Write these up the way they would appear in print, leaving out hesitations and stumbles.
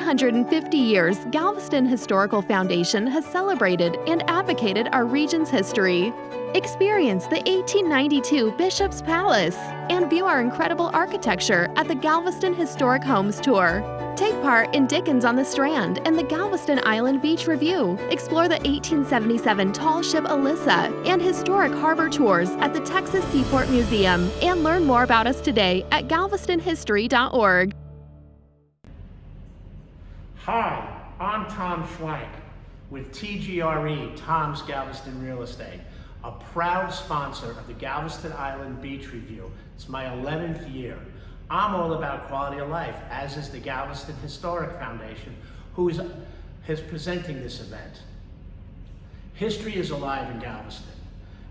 150 years, Galveston Historical Foundation has celebrated and advocated our region's history. Experience the 1892 Bishop's Palace and view our incredible architecture at the Galveston Historic Homes Tour. Take part in Dickens on the Strand and the Galveston Island Beach Revue. Explore the 1877 tall ship Alyssa and historic harbor tours at the Texas Seaport Museum. And learn more about us today at galvestonhistory.org. Hi, I'm Tom Schwank with TGRE, Tom's Galveston Real Estate, a proud sponsor of the Galveston Island Beach Revue. It's my 11th year. I'm all about quality of life, as is the Galveston Historic Foundation, who is presenting this event. History is alive in Galveston,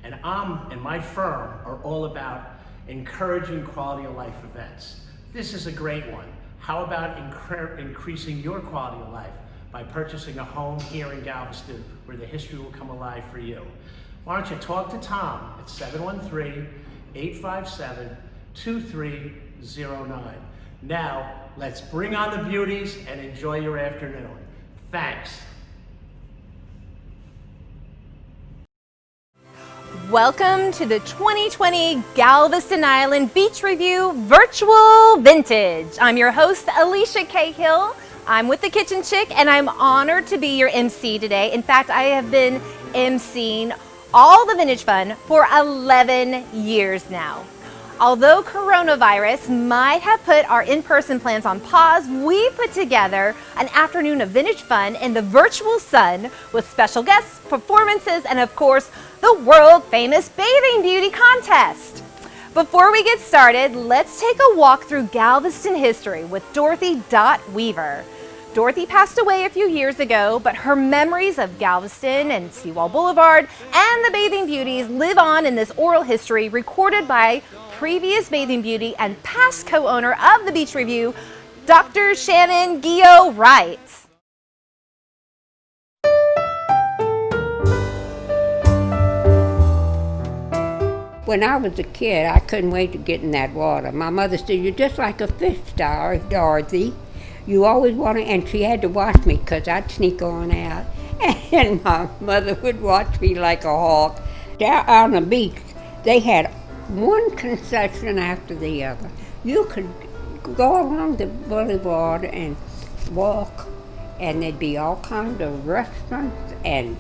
and I and my firm are all about encouraging quality of life events. This is a great one. How about increasing your quality of life by purchasing a home here in Galveston where the history will come alive for you? Why don't you talk to Tom at 713-857-2309. Now, let's bring on the beauties and enjoy your afternoon. Thanks. Welcome to the 2020 Galveston Island Beach Revue Virtual Vintage. I'm your host, Alicia Cahill. I'm with the Kitchen Chick, and I'm honored to be your MC today. In fact, I have been MCing all the Vintage Fun for 11 years now. Although coronavirus might have put our in-person plans on pause, we put together an afternoon of vintage fun in the virtual sun with special guests, performances, and of course, the world-famous Bathing Beauty Contest. Before we get started, let's take a walk through Galveston history with Dorothy Weaver. Dorothy passed away a few years ago, but her memories of Galveston and Seawall Boulevard and the Bathing Beauties live on in this oral history recorded by previous Bathing Beauty and past co-owner of the Beach Revue, Dr. Shannon Gio-Wright. When I was a kid, I couldn't wait to get in that water. My mother said, "You're just like a fish star, Dorothy. You always want to," and she had to watch me because I'd sneak on out. And my mother would watch me like a hawk. Down on the beach, they had one concession after the other. You could go along the boulevard and walk, and there'd be all kinds of restaurants, and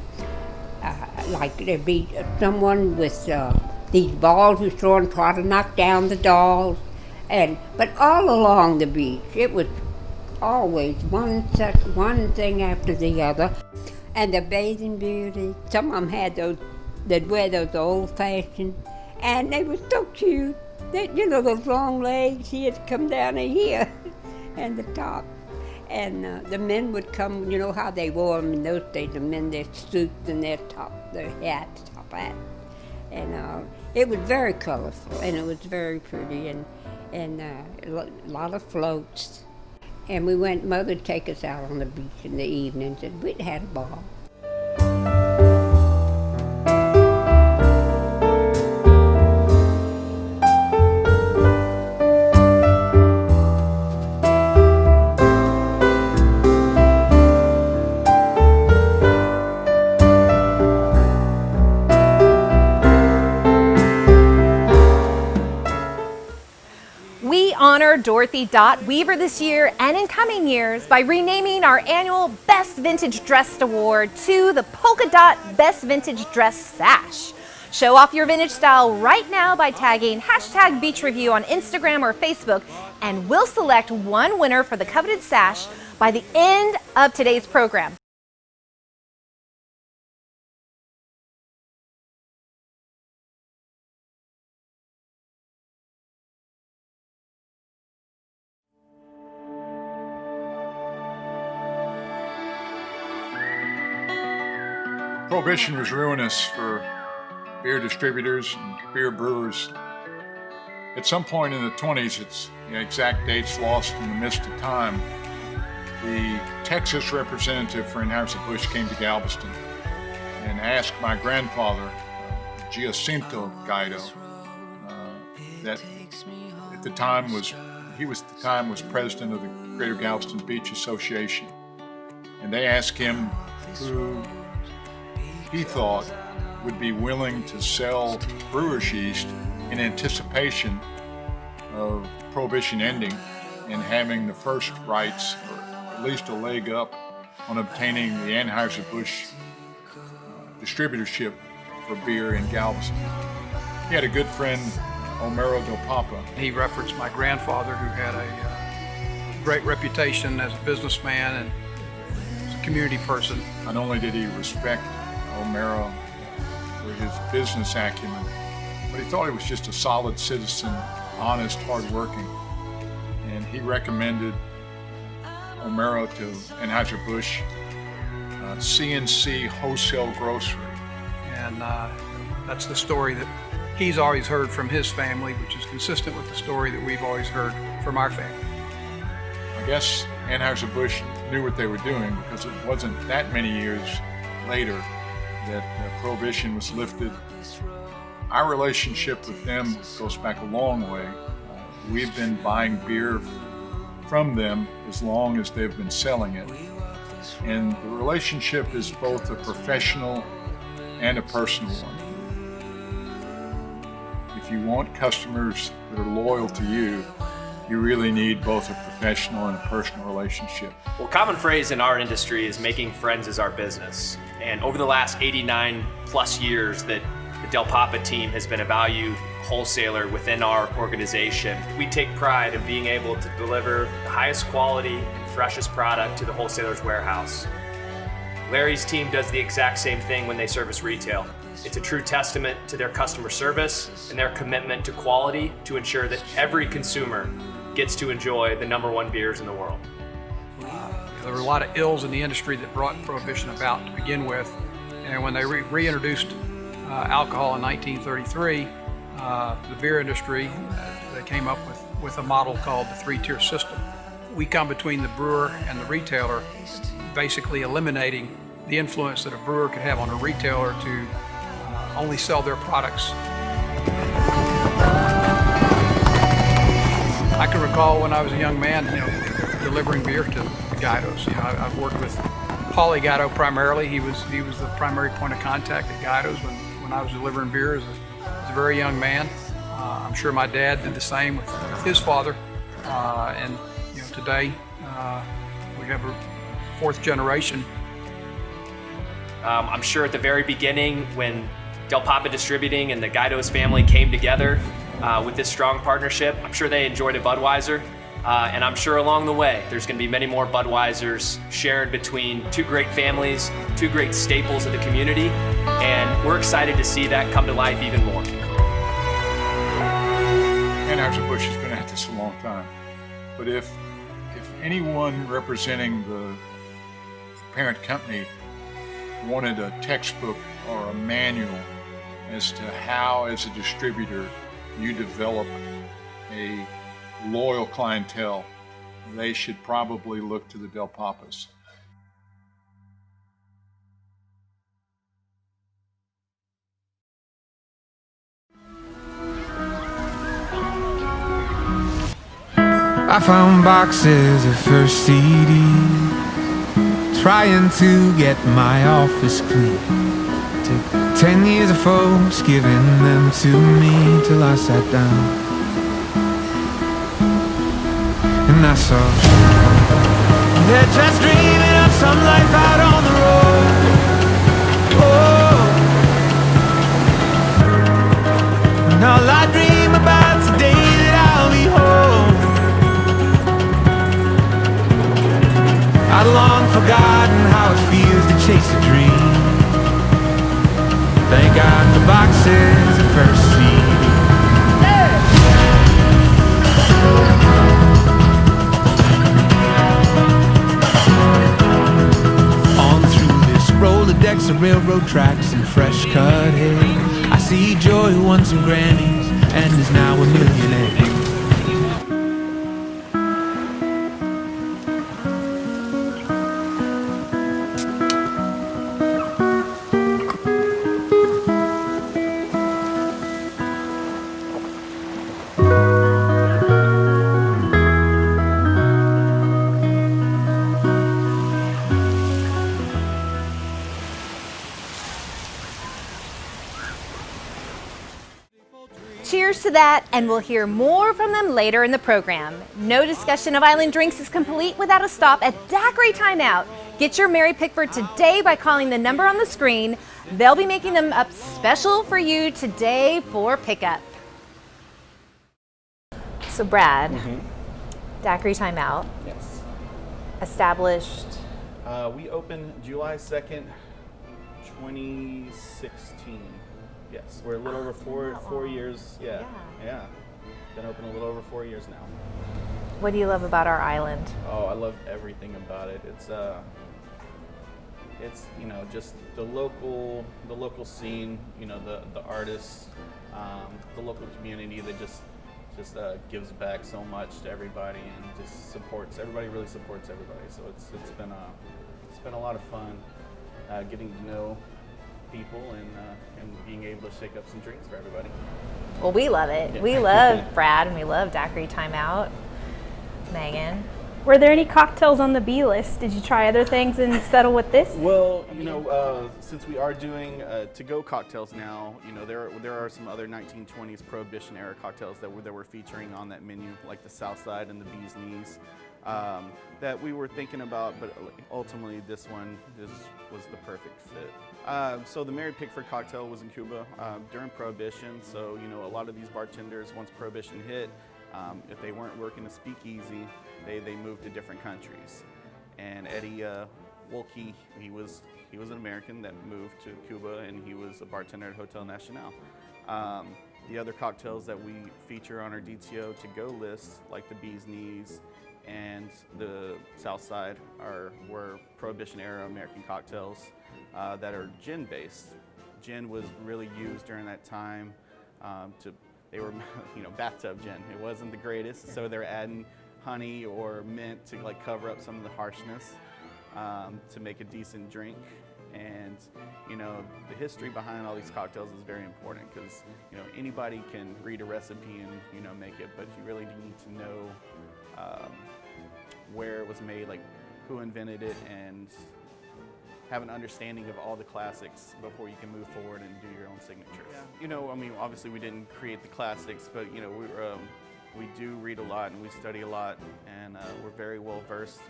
like there'd be someone with these balls was throwing, trying to knock down the dolls, but all along the beach, it was always one thing after the other. And the Bathing Beauty, some of them had those, they'd wear those old-fashioned, and they were so cute. That, you know, those long legs, he had to come down to here, and the top. And the men would come, you know how they wore them in those days, the men, their suits and their top hats. And it was very colorful, and it was very pretty, and a lot of floats. And we went, Mother would take us out on the beach in the evenings, and we'd had a ball. Honor Dorothy Weaver this year and in coming years by renaming our annual Best Vintage Dressed Award to the Polka Dot Best Vintage Dress Sash. Show off your vintage style right now by tagging #BeachRevue on Instagram or Facebook, and we'll select one winner for the coveted sash by the end of today's program. Prohibition was ruinous for beer distributors and beer brewers. At some point in the 20s, it's the exact dates lost in the mist of time, the Texas representative for Anheuser-Busch came to Galveston and asked my grandfather, Giacinto Guido, that at the time was president of the Greater Galveston Beach Association. And they asked him who he thought would be willing to sell brewer's yeast in anticipation of Prohibition ending and having the first rights, or at least a leg up, on obtaining the Anheuser-Busch distributorship for beer in Galveston. He had a good friend, Homero Del Papa. He referenced my grandfather, who had a great reputation as a businessman and as a community person. Not only did he respect Homero for his business acumen, but he thought he was just a solid citizen, honest, hardworking. And he recommended Homero to Anheuser-Busch CNC Wholesale Grocery. And that's the story that he's always heard from his family, which is consistent with the story that we've always heard from our family. I guess Anheuser-Busch knew what they were doing, because it wasn't that many years later that Prohibition was lifted. Our relationship with them goes back a long way. We've been buying beer from them as long as they've been selling it. And the relationship is both a professional and a personal one. If you want customers that are loyal to you, you really need both a professional and a personal relationship. Well, common phrase in our industry is making friends is our business. And over the last 89 plus years that the Del Papa team has been a value wholesaler within our organization, we take pride in being able to deliver the highest quality and freshest product to the wholesaler's warehouse. Larry's team does the exact same thing when they service retail. It's a true testament to their customer service and their commitment to quality to ensure that every consumer gets to enjoy the #1 beers in the world. There were a lot of ills in the industry that brought Prohibition about to begin with. And when they reintroduced alcohol in 1933, the beer industry, they came up with a model called the 3-tier system. We come between the brewer and the retailer, basically eliminating the influence that a brewer could have on a retailer to only sell their products. I can recall when I was a young man, delivering beer to the Guidos. I've worked with Paulie Guido primarily. He was the primary point of contact at Guidos when I was delivering beer as a very young man. I'm sure my dad did the same with his father. And today we have a 4th generation. I'm sure at the very beginning, when Del Papa Distributing and the Guidos family came together with this strong partnership, I'm sure they enjoyed a Budweiser. And I'm sure along the way, there's going to be many more Budweisers shared between 2 great families, 2 great staples of the community. And we're excited to see that come to life even more. Anheuser-Busch has been at this a long time. But if anyone representing the parent company wanted a textbook or a manual as to how, as a distributor, you develop a loyal clientele, they should probably look to the Del Papas. I found boxes of first CDs, trying to get my office clean. Took 10 years of folks giving them to me till I sat down and I saw they're just dreaming of some life out on the road. Oh, and all I dream about's the day that I'll be home. I'd long forgotten how it feels to chase a dream. Thank God for boxes of first CD. On through this Rolodex of railroad tracks and fresh cut hay, I see Joy who won some Grammys and is now a millionaire. cheers to that, and we'll hear more from them later in the program. No discussion of island drinks is complete without a stop at Daiquiri Timeout. Get your Mary Pickford today by calling the number on the screen. They'll be making them up special for you today for pickup. So Brad, Daiquiri Timeout, Yes. established. We opened July 2nd, 2016. Yes, we're a little over four years. Yeah. Been open a little over 4 years now. What do you love about our island? Oh, I love everything about it. It's you know, just the local scene. You know, the artists, the local community that just gives back so much to everybody and just supports everybody. Really supports everybody. So it's been a lot of fun getting to know people and being able to shake up some drinks for everybody. Well, we love it. Yeah. We love Brad and we love Daiquiri Timeout. Megan? Were there any cocktails on the B list? Did you try other things and settle with this? Well, you know, since we are doing to-go cocktails now, you know, there are some other 1920s Prohibition era cocktails that we're featuring on that menu, like the Southside and the Bee's Knees, that we were thinking about, but ultimately this one was the perfect fit. So the Mary Pickford cocktail was in Cuba during Prohibition. So, you know, a lot of these bartenders, once Prohibition hit, if they weren't working a speakeasy, they moved to different countries. And Eddie Wolke, he was an American that moved to Cuba, and he was a bartender at Hotel Nacional. The other cocktails that we feature on our DTO to-go list, like the Bee's Knees and the Southside, were Prohibition-era American cocktails that are gin-based. Gin was really used during that time they were, you know, bathtub gin. It wasn't the greatest, so they're adding honey or mint to like cover up some of the harshness to make a decent drink. And you know, the history behind all these cocktails is very important because, you know, anybody can read a recipe and, you know, make it, but you really need to know where it was made, like who invented it, and have an understanding of all the classics before you can move forward and do your own signatures. Yeah. You know, I mean, obviously we didn't create the classics, but you know, we do read a lot and we study a lot, and we're very well versed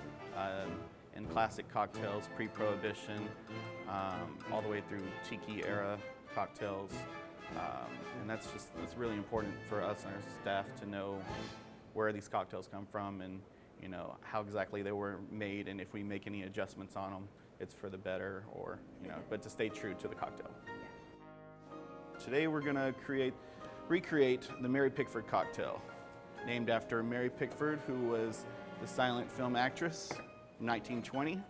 in classic cocktails, pre-Prohibition, all the way through Tiki era cocktails, and that's really important for us and our staff to know where these cocktails come from and, you know, how exactly they were made, and if we make any adjustments on them, it's for the better, or, you know, but to stay true to the cocktail. Today we're gonna recreate the Mary Pickford cocktail, named after Mary Pickford, who was the silent film actress in 1920.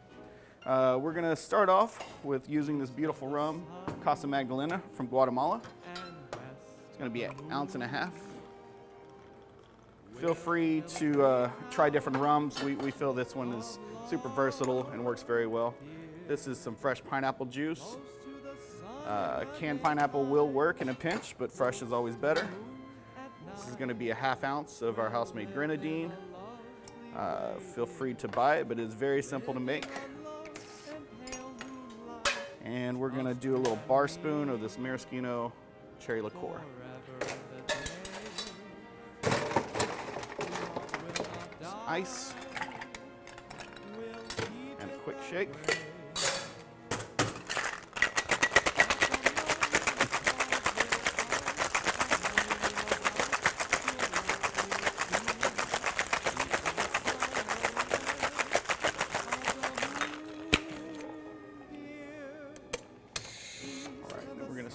We're gonna start off with using this beautiful rum, Casa Magdalena from Guatemala. It's gonna be 1.5 ounces. Feel free to try different rums. We feel this one is super versatile and works very well. This is some fresh pineapple juice. Canned pineapple will work in a pinch, but fresh is always better. This is gonna be 1/2 ounce of our house-made grenadine. Feel free to buy it, but it's very simple to make. And we're gonna do a little bar spoon of this maraschino cherry liqueur. Some ice. And a quick shake.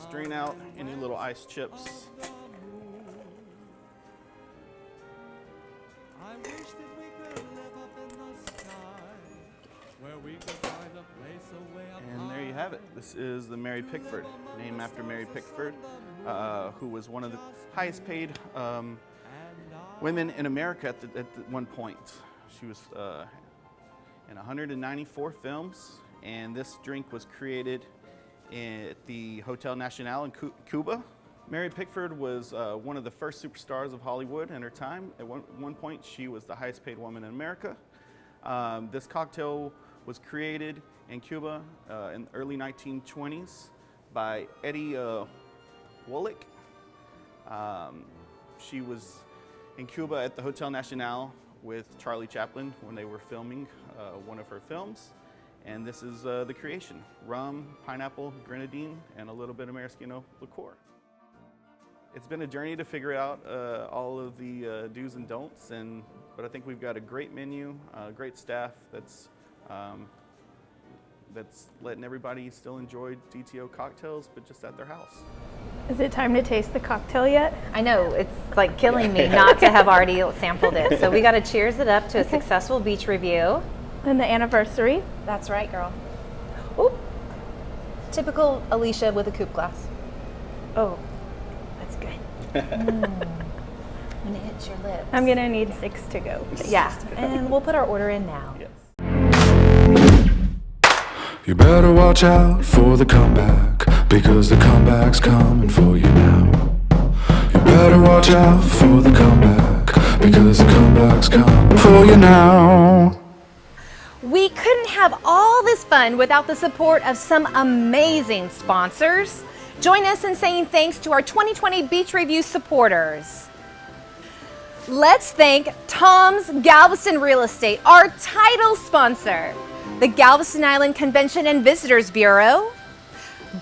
Strain out any little ice chips. And there you have it. This is the Mary Pickford, named after Mary Pickford, who was one of the highest paid women in America at one point. She was in 194 films, and this drink was created at the Hotel Nacional in Cuba. Mary Pickford was one of the first superstars of Hollywood in her time. At one point, she was the highest paid woman in America. This cocktail was created in Cuba in the early 1920s by Eddie Wolke. She was in Cuba at the Hotel Nacional with Charlie Chaplin when they were filming one of her films. And this is the creation: rum, pineapple, grenadine, and a little bit of maraschino liqueur. It's been a journey to figure out all of the do's and don'ts, but I think we've got a great menu, great staff that's letting everybody still enjoy DTO cocktails, but just at their house. Is it time to taste the cocktail yet? I know, it's like killing me not to have already sampled it. So we got to cheers it up to a successful beach review. And the anniversary. That's right, girl. Oop. Typical Alicia with a coupe glass. Oh, that's good. When it hits your lips. I'm going to need 6 to go. Yeah, and we'll put our order in now. Yes. You better watch out for the comeback, because the comeback's coming for you now. You better watch out for the comeback, because the comeback's coming for you now. We couldn't have all this fun without the support of some amazing sponsors. Join us in saying thanks to our 2020 Beach Review supporters. Let's thank Tom's Galveston Real Estate, our title sponsor. The Galveston Island Convention and Visitors Bureau,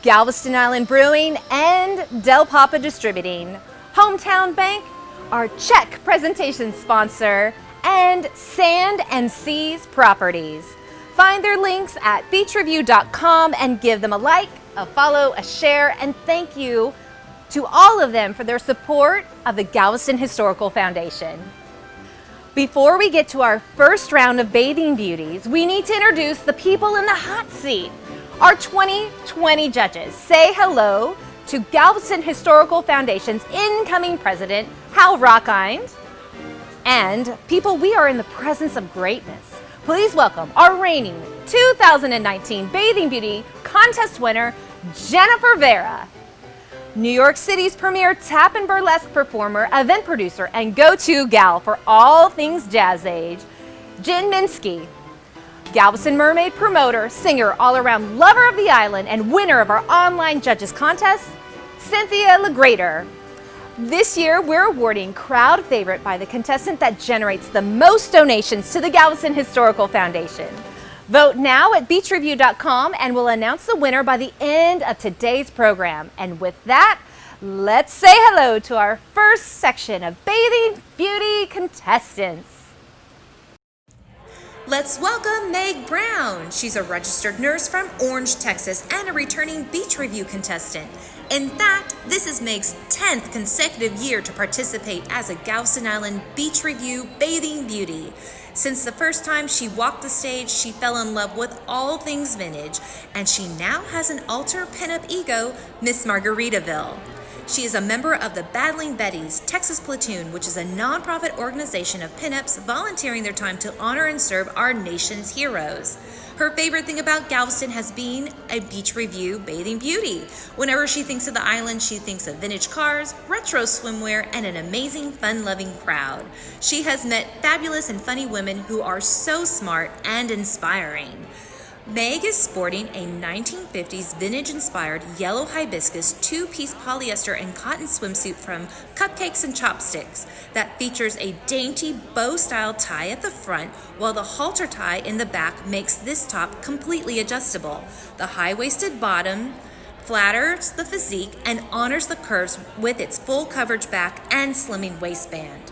Galveston Island Brewing, and Del Papa Distributing, Hometown Bank, our check presentation sponsor, and Sand and Seas Properties. Find their links at beachreview.com and give them a like, a follow, a share, and thank you to all of them for their support of the Galveston Historical Foundation. Before we get to our first round of Bathing Beauties, we need to introduce the people in the hot seat. Our 2020 judges. Say hello to Galveston Historical Foundation's incoming president, Hal Rockind. And people, we are in the presence of greatness. Please welcome our reigning 2019 Bathing Beauty Contest winner, Jennifer Vera. New York City's premier tap and burlesque performer, event producer, and go-to gal for all things jazz age, Jen Minsky. Galveston Mermaid promoter, singer, all-around lover of the island, and winner of our online judges contest, Cynthia LeGrater. This year, we're awarding crowd favorite by the contestant that generates the most donations to the Galveston Historical Foundation. Vote now at beachreview.com and we'll announce the winner by the end of today's program. And with that, let's say hello to our first section of Bathing Beauty contestants. Let's welcome Meg Brown. She's a registered nurse from Orange, Texas, and a returning Beach Review contestant. In fact, this is Meg's 10th consecutive year to participate as a Galveston Island Beach Review Bathing Beauty. Since the first time she walked the stage, she fell in love with all things vintage, and she now has an alter pinup ego, Miss Margaritaville. She is a member of the Battling Betties Texas Platoon, which is a nonprofit organization of pinups volunteering their time to honor and serve our nation's heroes. Her favorite thing about Galveston has been a Beach Review Bathing Beauty. Whenever she thinks of the island, she thinks of vintage cars, retro swimwear, and an amazing, fun-loving crowd. She has met fabulous and funny women who are so smart and inspiring. Meg is sporting a 1950s vintage-inspired yellow hibiscus two-piece polyester and cotton swimsuit from Cupcakes and Chopsticks that features a dainty bow-style tie at the front, while the halter tie in the back makes this top completely adjustable. The high-waisted bottom flatters the physique and honors the curves with its full coverage back and slimming waistband.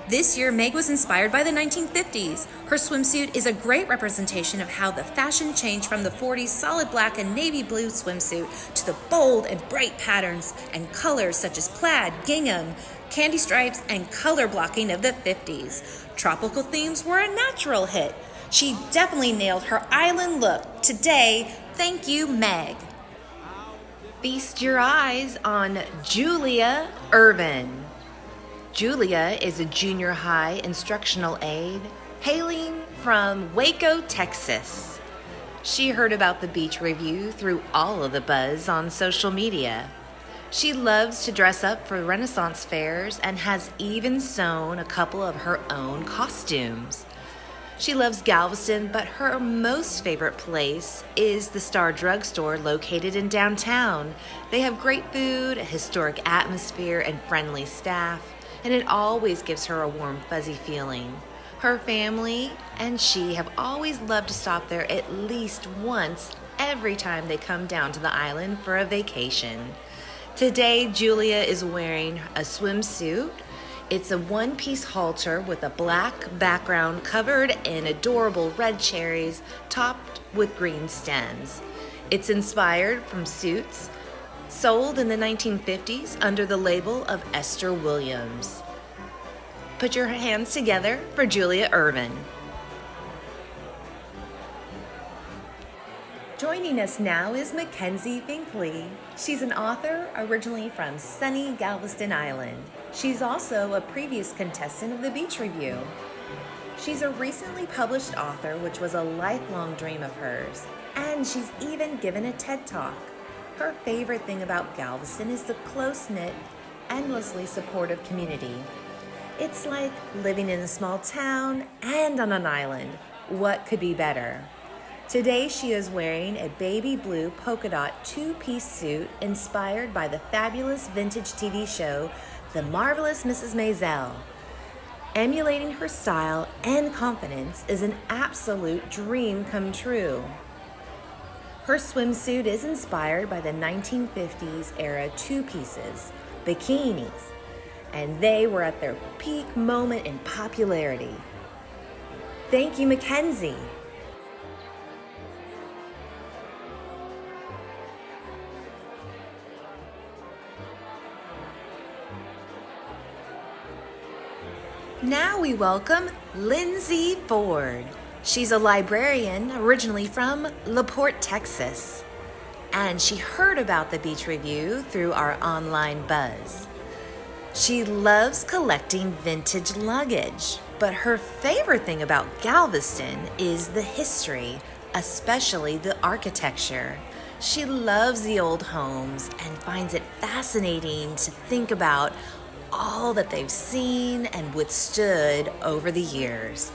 This year, Meg was inspired by the 1950s. Her swimsuit is a great representation of how the fashion changed from the 40s solid black and navy blue swimsuit to the bold and bright patterns and colors such as plaid, gingham, candy stripes, and color blocking of the 50s. Tropical themes were a natural hit. She definitely nailed her island look. Today, thank you, Meg. Feast your eyes on Julia ERVIN. Julia is a junior high instructional aide hailing from Waco, Texas. She heard about the Beach Review through all of the buzz on social media. She loves to dress up for Renaissance fairs and has even sewn a couple of her own costumes. She loves Galveston, but her most favorite place is the Star Drugstore located in downtown. They have great food, a historic atmosphere, and friendly staff, and it always gives her a warm, fuzzy feeling. Her family and she have always loved to stop there at least once every time they come down to the island for a vacation. Today, Julia is wearing a swimsuit. It's a one-piece halter with a black background covered in adorable red cherries topped with green stems. It's inspired from suits sold in the 1950s under the label of Esther Williams. Put your hands together for Julia ERVIN. Joining us now is MACKENZIE FINKLEA. She's an author originally from sunny Galveston Island. She's also a previous contestant of the Beach Revue. She's a recently published author, which was a lifelong dream of hers, and she's even given a TED Talk. Her favorite thing about Galveston is the close-knit, endlessly supportive community. It's like living in a small town and on an island. What could be better? Today she is wearing a baby blue polka dot two-piece suit inspired by the fabulous vintage TV show, The Marvelous Mrs. Maisel. Emulating her style and confidence is an absolute dream come true. Her swimsuit is inspired by the 1950s era two-pieces, bikinis, and they were at their peak moment in popularity. Thank you, MACKENZIE. Now we welcome LINSEY Ford. She's a librarian originally from LaPorte, Texas. And she heard about the Beach Revue through our online buzz. She loves collecting vintage luggage, but her favorite thing about Galveston is the history, especially the architecture. She loves the old homes and finds it fascinating to think about all that they've seen and withstood over the years.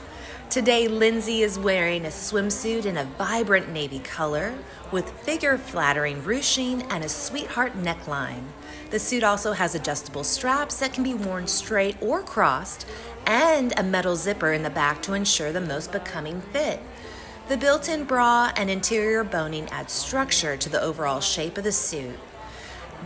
Today, LINSEY is wearing a swimsuit in a vibrant navy color with figure-flattering ruching and a sweetheart neckline. The suit also has adjustable straps that can be worn straight or crossed and a metal zipper in the back to ensure the most becoming fit. The built-in bra and interior boning add structure to the overall shape of the suit.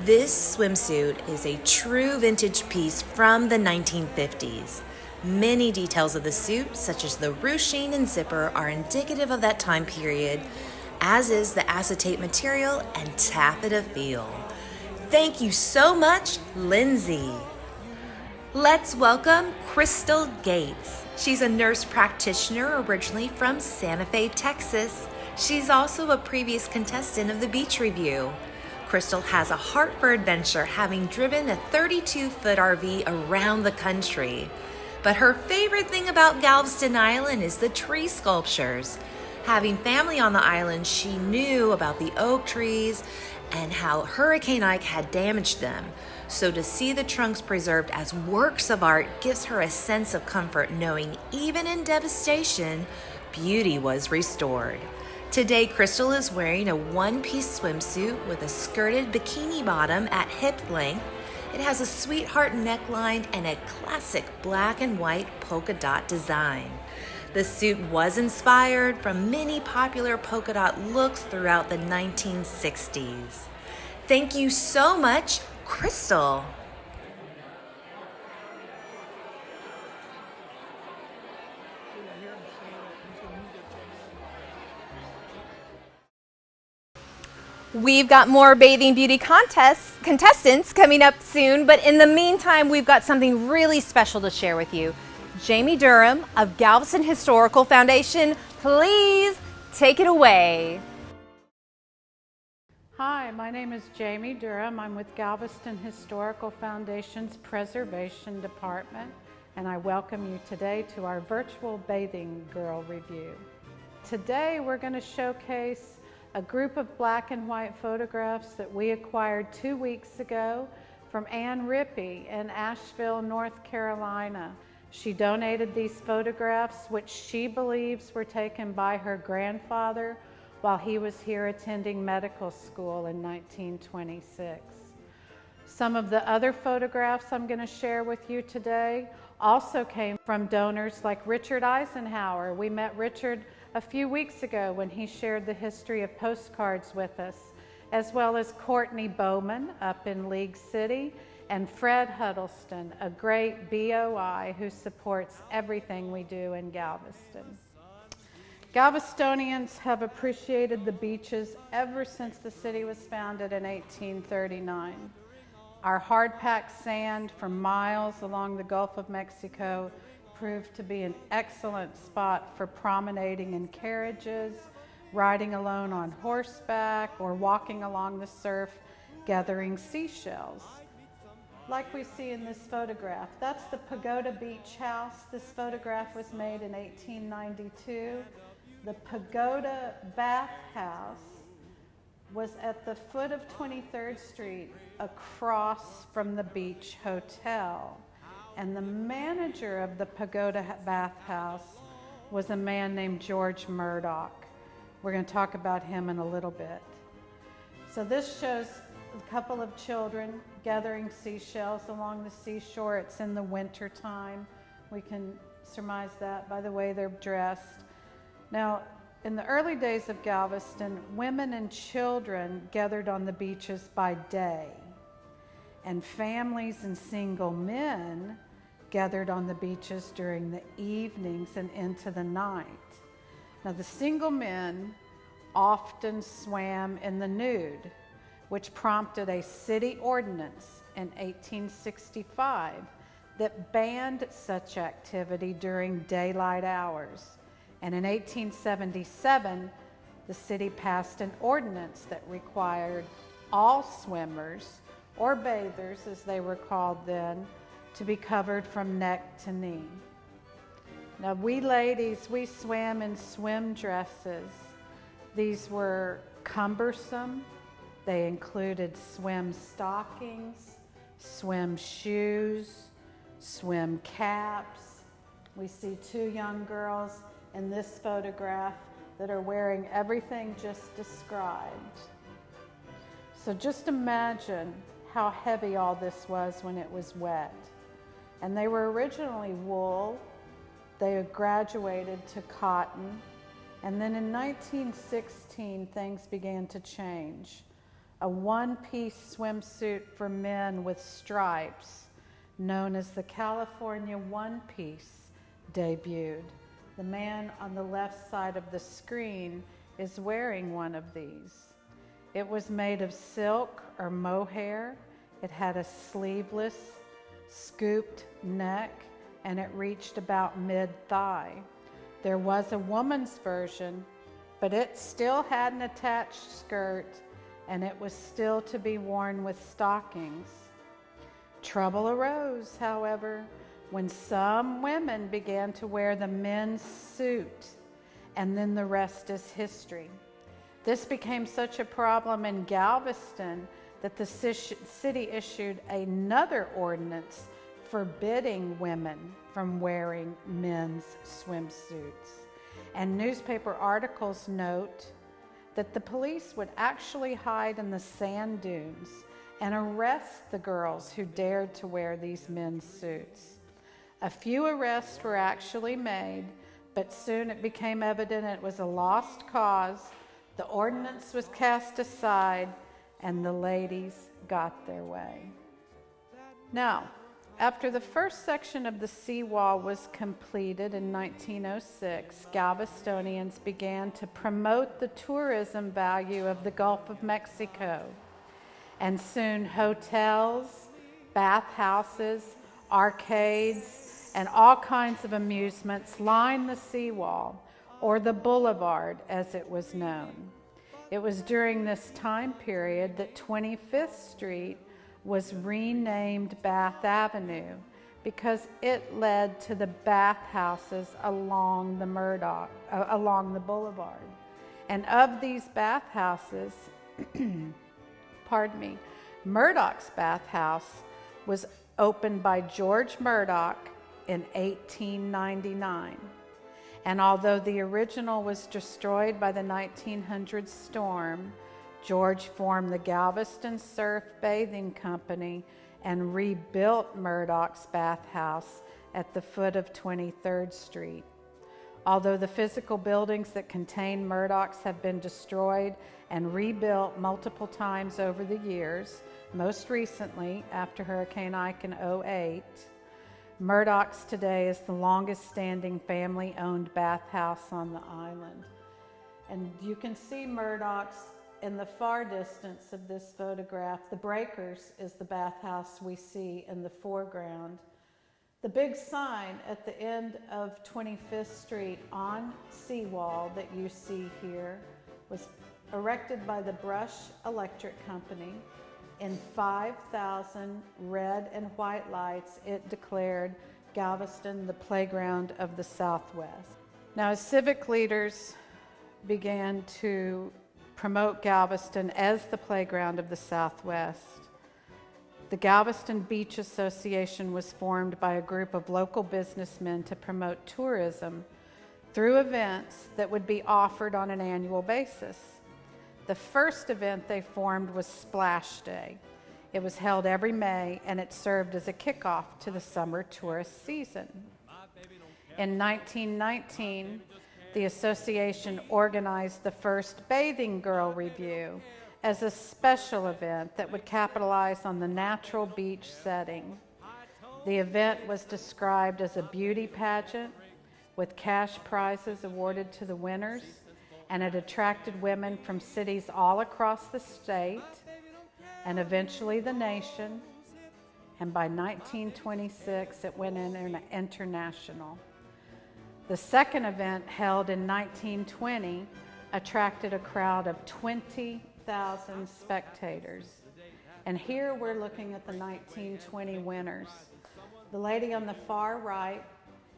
This swimsuit is a true vintage piece from the 1950s. Many details of the suit, such as the ruching and zipper, are indicative of that time period, as is the acetate material and taffeta feel. Thank you so much, LINSEY. Let's welcome Crystal Gates. She's a nurse practitioner originally from Santa Fe, Texas. She's also a previous contestant of the Beach Revue. Crystal has a heart for adventure, having driven a 32-foot RV around the country. But her favorite thing about Galveston Island is the tree sculptures. Having family on the island, she knew about the oak trees and how Hurricane Ike had damaged them. So to see the trunks preserved as works of art gives her a sense of comfort, knowing even in devastation, beauty was restored. Today, Crystal is wearing a one-piece swimsuit with a skirted bikini bottom at hip length. It has a sweetheart neckline and a classic black and white polka dot design. The suit was inspired from many popular polka dot looks throughout the 1960s. Thank you so much, Crystal. We've got more Bathing Beauty contestants coming up soon, but in the meantime, we've got something really special to share with you. Jamie Durham of Galveston Historical Foundation, please take it away. Hi, my name is Jamie Durham. I'm with Galveston Historical Foundation's Preservation Department, and I welcome you today to our virtual Bathing Girl Review. Today, we're going to showcase a group of black and white photographs that we acquired 2 weeks ago from Ann Rippey in Asheville, North Carolina. She donated these photographs, which she believes were taken by her grandfather while he was here attending medical school in 1926. Some of the other photographs I'm going to share with you today also came from donors like Richard Eisenhower. We met Richard a few weeks ago when he shared the history of postcards with us, as well as Courtney Bowman up in League City, and Fred Huddleston, a great BOI who supports everything we do in Galveston. Galvestonians have appreciated the beaches ever since the city was founded in 1839. Our hard-packed sand for miles along the Gulf of Mexico proved to be an excellent spot for promenading in carriages, riding alone on horseback, or walking along the surf gathering seashells. Like we see in this photograph, that's the Pagoda Beach House. This photograph was made in 1892. The Pagoda Bath House was at the foot of 23rd Street across from the Beach Hotel. And the manager of the Pagoda Bath House was a man named George Murdoch. We're going to talk about him in a little bit. So this shows a couple of children gathering seashells along the seashore. It's in the winter time. We can surmise that by the way they're dressed. Now, in the early days of Galveston, women and children gathered on the beaches by day, and families and single men gathered on the beaches during the evenings and into the night. Now, the single men often swam in the nude, which prompted a city ordinance in 1865 that banned such activity during daylight hours. And in 1877, the city passed an ordinance that required all swimmers, or bathers as they were called then, to be covered from neck to knee. Now we ladies, we swam in swim dresses. These were cumbersome. They included swim stockings, swim shoes, swim caps. We see two young girls in this photograph that are wearing everything just described. So just imagine how heavy all this was when it was wet. And they were originally wool. They graduated to cotton. And then in 1916, things began to change. A one-piece swimsuit for men with stripes, known as the California one-piece, debuted. The man on the left side of the screen is wearing one of these. It was made of silk or mohair. It had a sleeveless, scooped neck, and it reached about mid-thigh. There was a woman's version, but it still had an attached skirt, and it was still to be worn with stockings. Trouble arose, however, when some women began to wear the men's suit, and then the rest is history. This became such a problem in Galveston that the city issued another ordinance forbidding women from wearing men's swimsuits. And newspaper articles note that the police would actually hide in the sand dunes and arrest the girls who dared to wear these men's suits. A few arrests were actually made, but soon it became evident it was a lost cause. The ordinance was cast aside, and the ladies got their way. Now, after the first section of the seawall was completed in 1906, Galvestonians began to promote the tourism value of the Gulf of Mexico. And soon hotels, bathhouses, arcades, and all kinds of amusements lined the seawall, or the boulevard as it was known. It was during this time period that 25th Street was renamed Bath Avenue because it led to the bathhouses along the boulevard. And of these bathhouses, pardon me, Murdoch's bathhouse was opened by George Murdoch in 1899. And although the original was destroyed by the 1900 storm, George formed the Galveston Surf Bathing Company and rebuilt Murdoch's bathhouse at the foot of 23rd Street. Although the physical buildings that contain Murdoch's have been destroyed and rebuilt multiple times over the years, most recently after Hurricane Ike in 2008, Murdoch's today is the longest standing family-owned bathhouse on the island. And you can see Murdoch's in the far distance of this photograph. The Breakers is the bathhouse we see in the foreground. The big sign at the end of 25th Street on seawall that you see here was erected by the Brush Electric Company. In 5,000 red and white lights, it declared Galveston the playground of the Southwest. Now, as civic leaders began to promote Galveston as the playground of the Southwest, the Galveston Beach Association was formed by a group of local businessmen to promote tourism through events that would be offered on an annual basis. The first event they formed was Splash Day. It was held every May, and it served as a kickoff to the summer tourist season. In 1919, the association organized the first Bathing Girl Revue as a special event that would capitalize on the natural beach setting. The event was described as a beauty pageant with cash prizes awarded to the winners, and it attracted women from cities all across the state and eventually the nation, and by 1926 it went international. The second event, held in 1920, attracted a crowd of 20,000 spectators. And here we're looking at the 1920 winners. The lady on the far right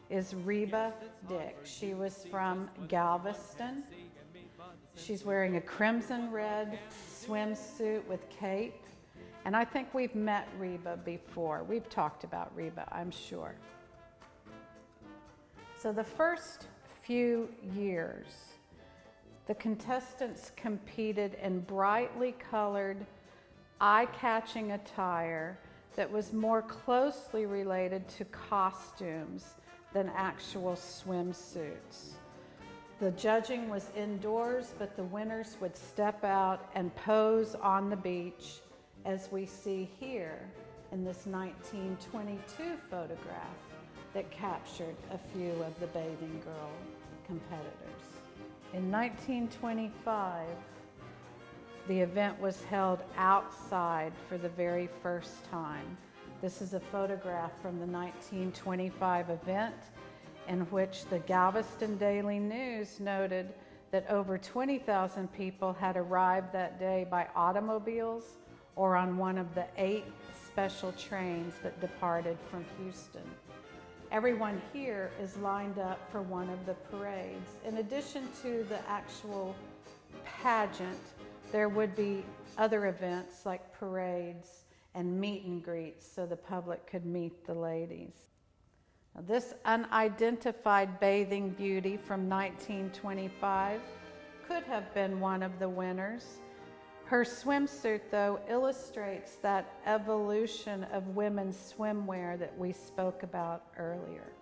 is Reba Dick. She was from Galveston. She's wearing a crimson red swimsuit with cape. And I think we've met Reba before. We've talked about Reba, I'm sure. So the first few years, the contestants competed in brightly colored, eye-catching attire that was more closely related to costumes than actual swimsuits. The judging was indoors, but the winners would step out and pose on the beach, as we see here in this 1922 photograph that captured a few of the bathing girl competitors. In 1925, the event was held outside for the very first time. This is a photograph from the 1925 event, in which the Galveston Daily News noted that over 20,000 people had arrived that day by automobiles or on one of the 8 special trains that departed from Houston. Everyone here is lined up for one of the parades. In addition to the actual pageant, there would be other events like parades and meet and greets so the public could meet the ladies. Now, this unidentified bathing beauty from 1925 could have been one of the winners. Her swimsuit, though, illustrates that evolution of women's swimwear that we spoke about earlier.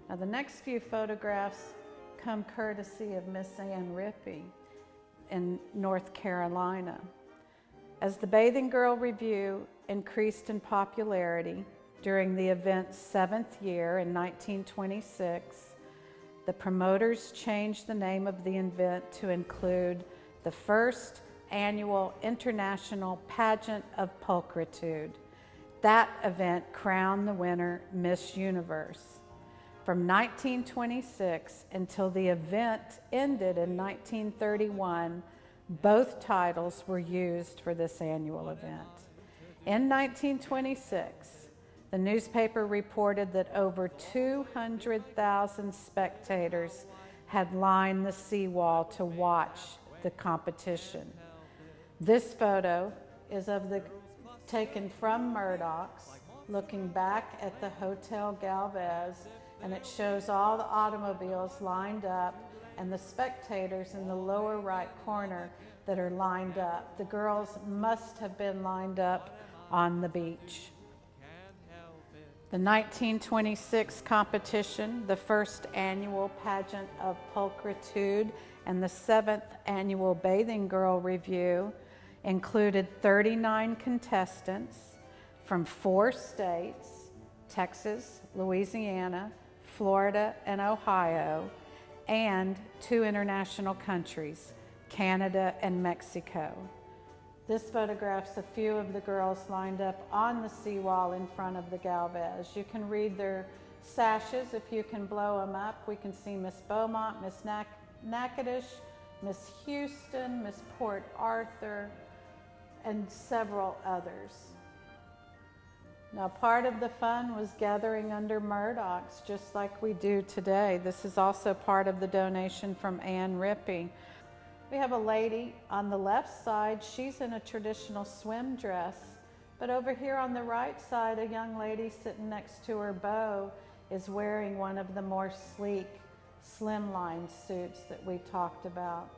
Now, the next few photographs come courtesy of Miss Ann Rippey in North Carolina. As the Bathing Girl Revue increased in popularity during the event's 7th year in 1926, the promoters changed the name of the event to include the first annual International Pageant of Pulchritude. That event crowned the winner Miss Universe. From 1926 until the event ended in 1931, both titles were used for this annual event. In 1926, the newspaper reported that over 200,000 spectators had lined the seawall to watch the competition. This photo is taken from Murdoch's looking back at the Hotel Galvez, and it shows all the automobiles lined up and the spectators in the lower right corner that are lined up. The girls must have been lined up on the beach. The 1926 competition, the first annual pageant of pulchritude, and the 7th annual Bathing Girl Revue included 39 contestants from 4 states, Texas, Louisiana, Florida, and Ohio, and 2 international countries, Canada and Mexico. This photographs a few of the girls lined up on the seawall in front of the Galvez. You can read their sashes if you can blow them up. We can see Miss Beaumont, Miss Natchitoches, Miss Houston, Miss Port Arthur, and several others. Now, part of the fun was gathering under Murdochs, just like we do today. This is also part of the donation from Ann Rippey. We have a lady on the left side. She's in a traditional swim dress. But over here on the right side, a young lady sitting next to her beau is wearing one of the more sleek, slimline suits that we talked about.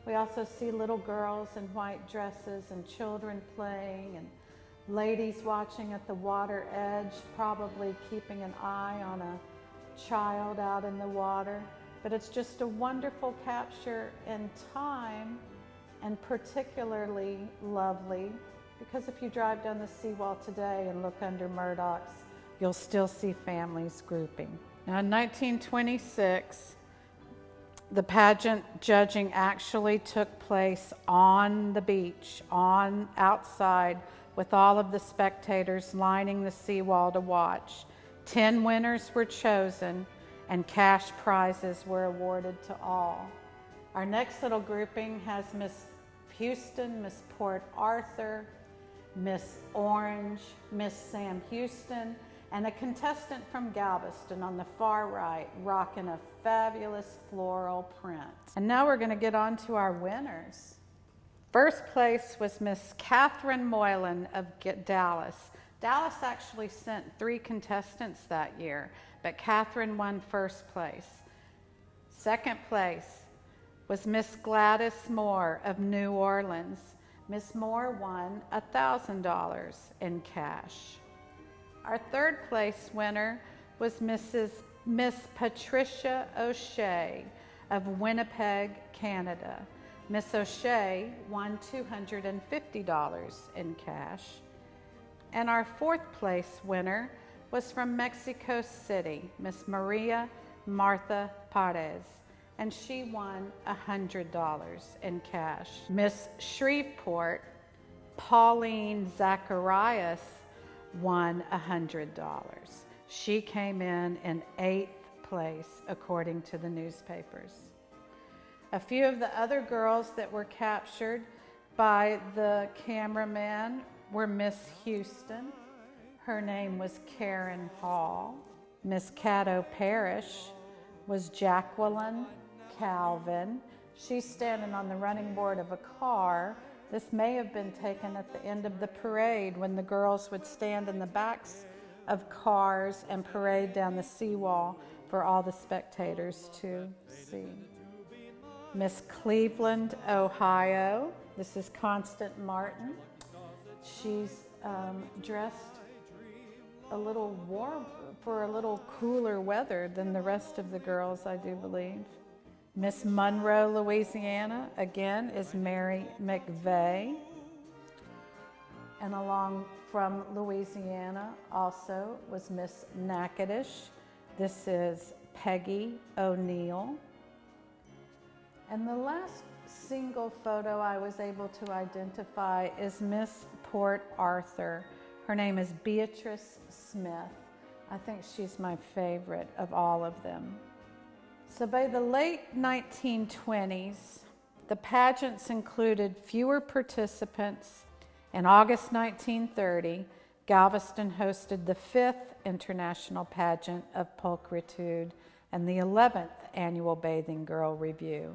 We also see little girls in white dresses and children playing and ladies watching at the water edge, probably keeping an eye on a child out in the water. But it's just a wonderful capture in time, and particularly lovely, because if you drive down the seawall today and look under Murdochs, you'll still see families grouping. Now, in 1926, the pageant judging actually took place on the beach, outside, with all of the spectators lining the seawall to watch. 10 winners were chosen, and cash prizes were awarded to all. Our next little grouping has Miss Houston, Miss Port Arthur, Miss Orange, Miss Sam Houston, and a contestant from Galveston on the far right, rocking a fabulous floral print. And now we're going to get on to our winners. First place was Miss Catherine Moylan of Dallas. Dallas actually sent 3 contestants that year, but Catherine won first place. Second place was Miss Gladys Moore of New Orleans. Miss Moore won $1,000 in cash. Our third place winner was Miss Patricia O'Shea of Winnipeg, Canada. Miss O'Shea won $250 in cash. And our fourth place winner was from Mexico City, Miss Maria Martha Perez, and she won $100 in cash. Miss Shreveport, Pauline Zacharias, won $100. She came in 8th place, according to the newspapers. A few of the other girls that were captured by the cameraman were Miss Houston. Her name was Karen Hall. Miss Caddo Parrish was Jacqueline Calvin. She's standing on the running board of a car. This may have been taken at the end of the parade when the girls would stand in the backs of cars and parade down the seawall for all the spectators to see. Miss Cleveland, Ohio. This is Constant Martin. She's dressed a little warm for a little cooler weather than the rest of the girls, I do believe. Miss Monroe, Louisiana, again, is Mary McVeigh. And along from Louisiana also was Miss Natchitoches. This is Peggy O'Neill. And the last single photo I was able to identify is Miss Port Arthur. Her name is Beatrice Smith. I think she's my favorite of all of them. So by the late 1920s, the pageants included fewer participants. In August 1930, Galveston hosted the 5th International Pageant of Pulchritude and the 11th Annual Bathing Girl Revue.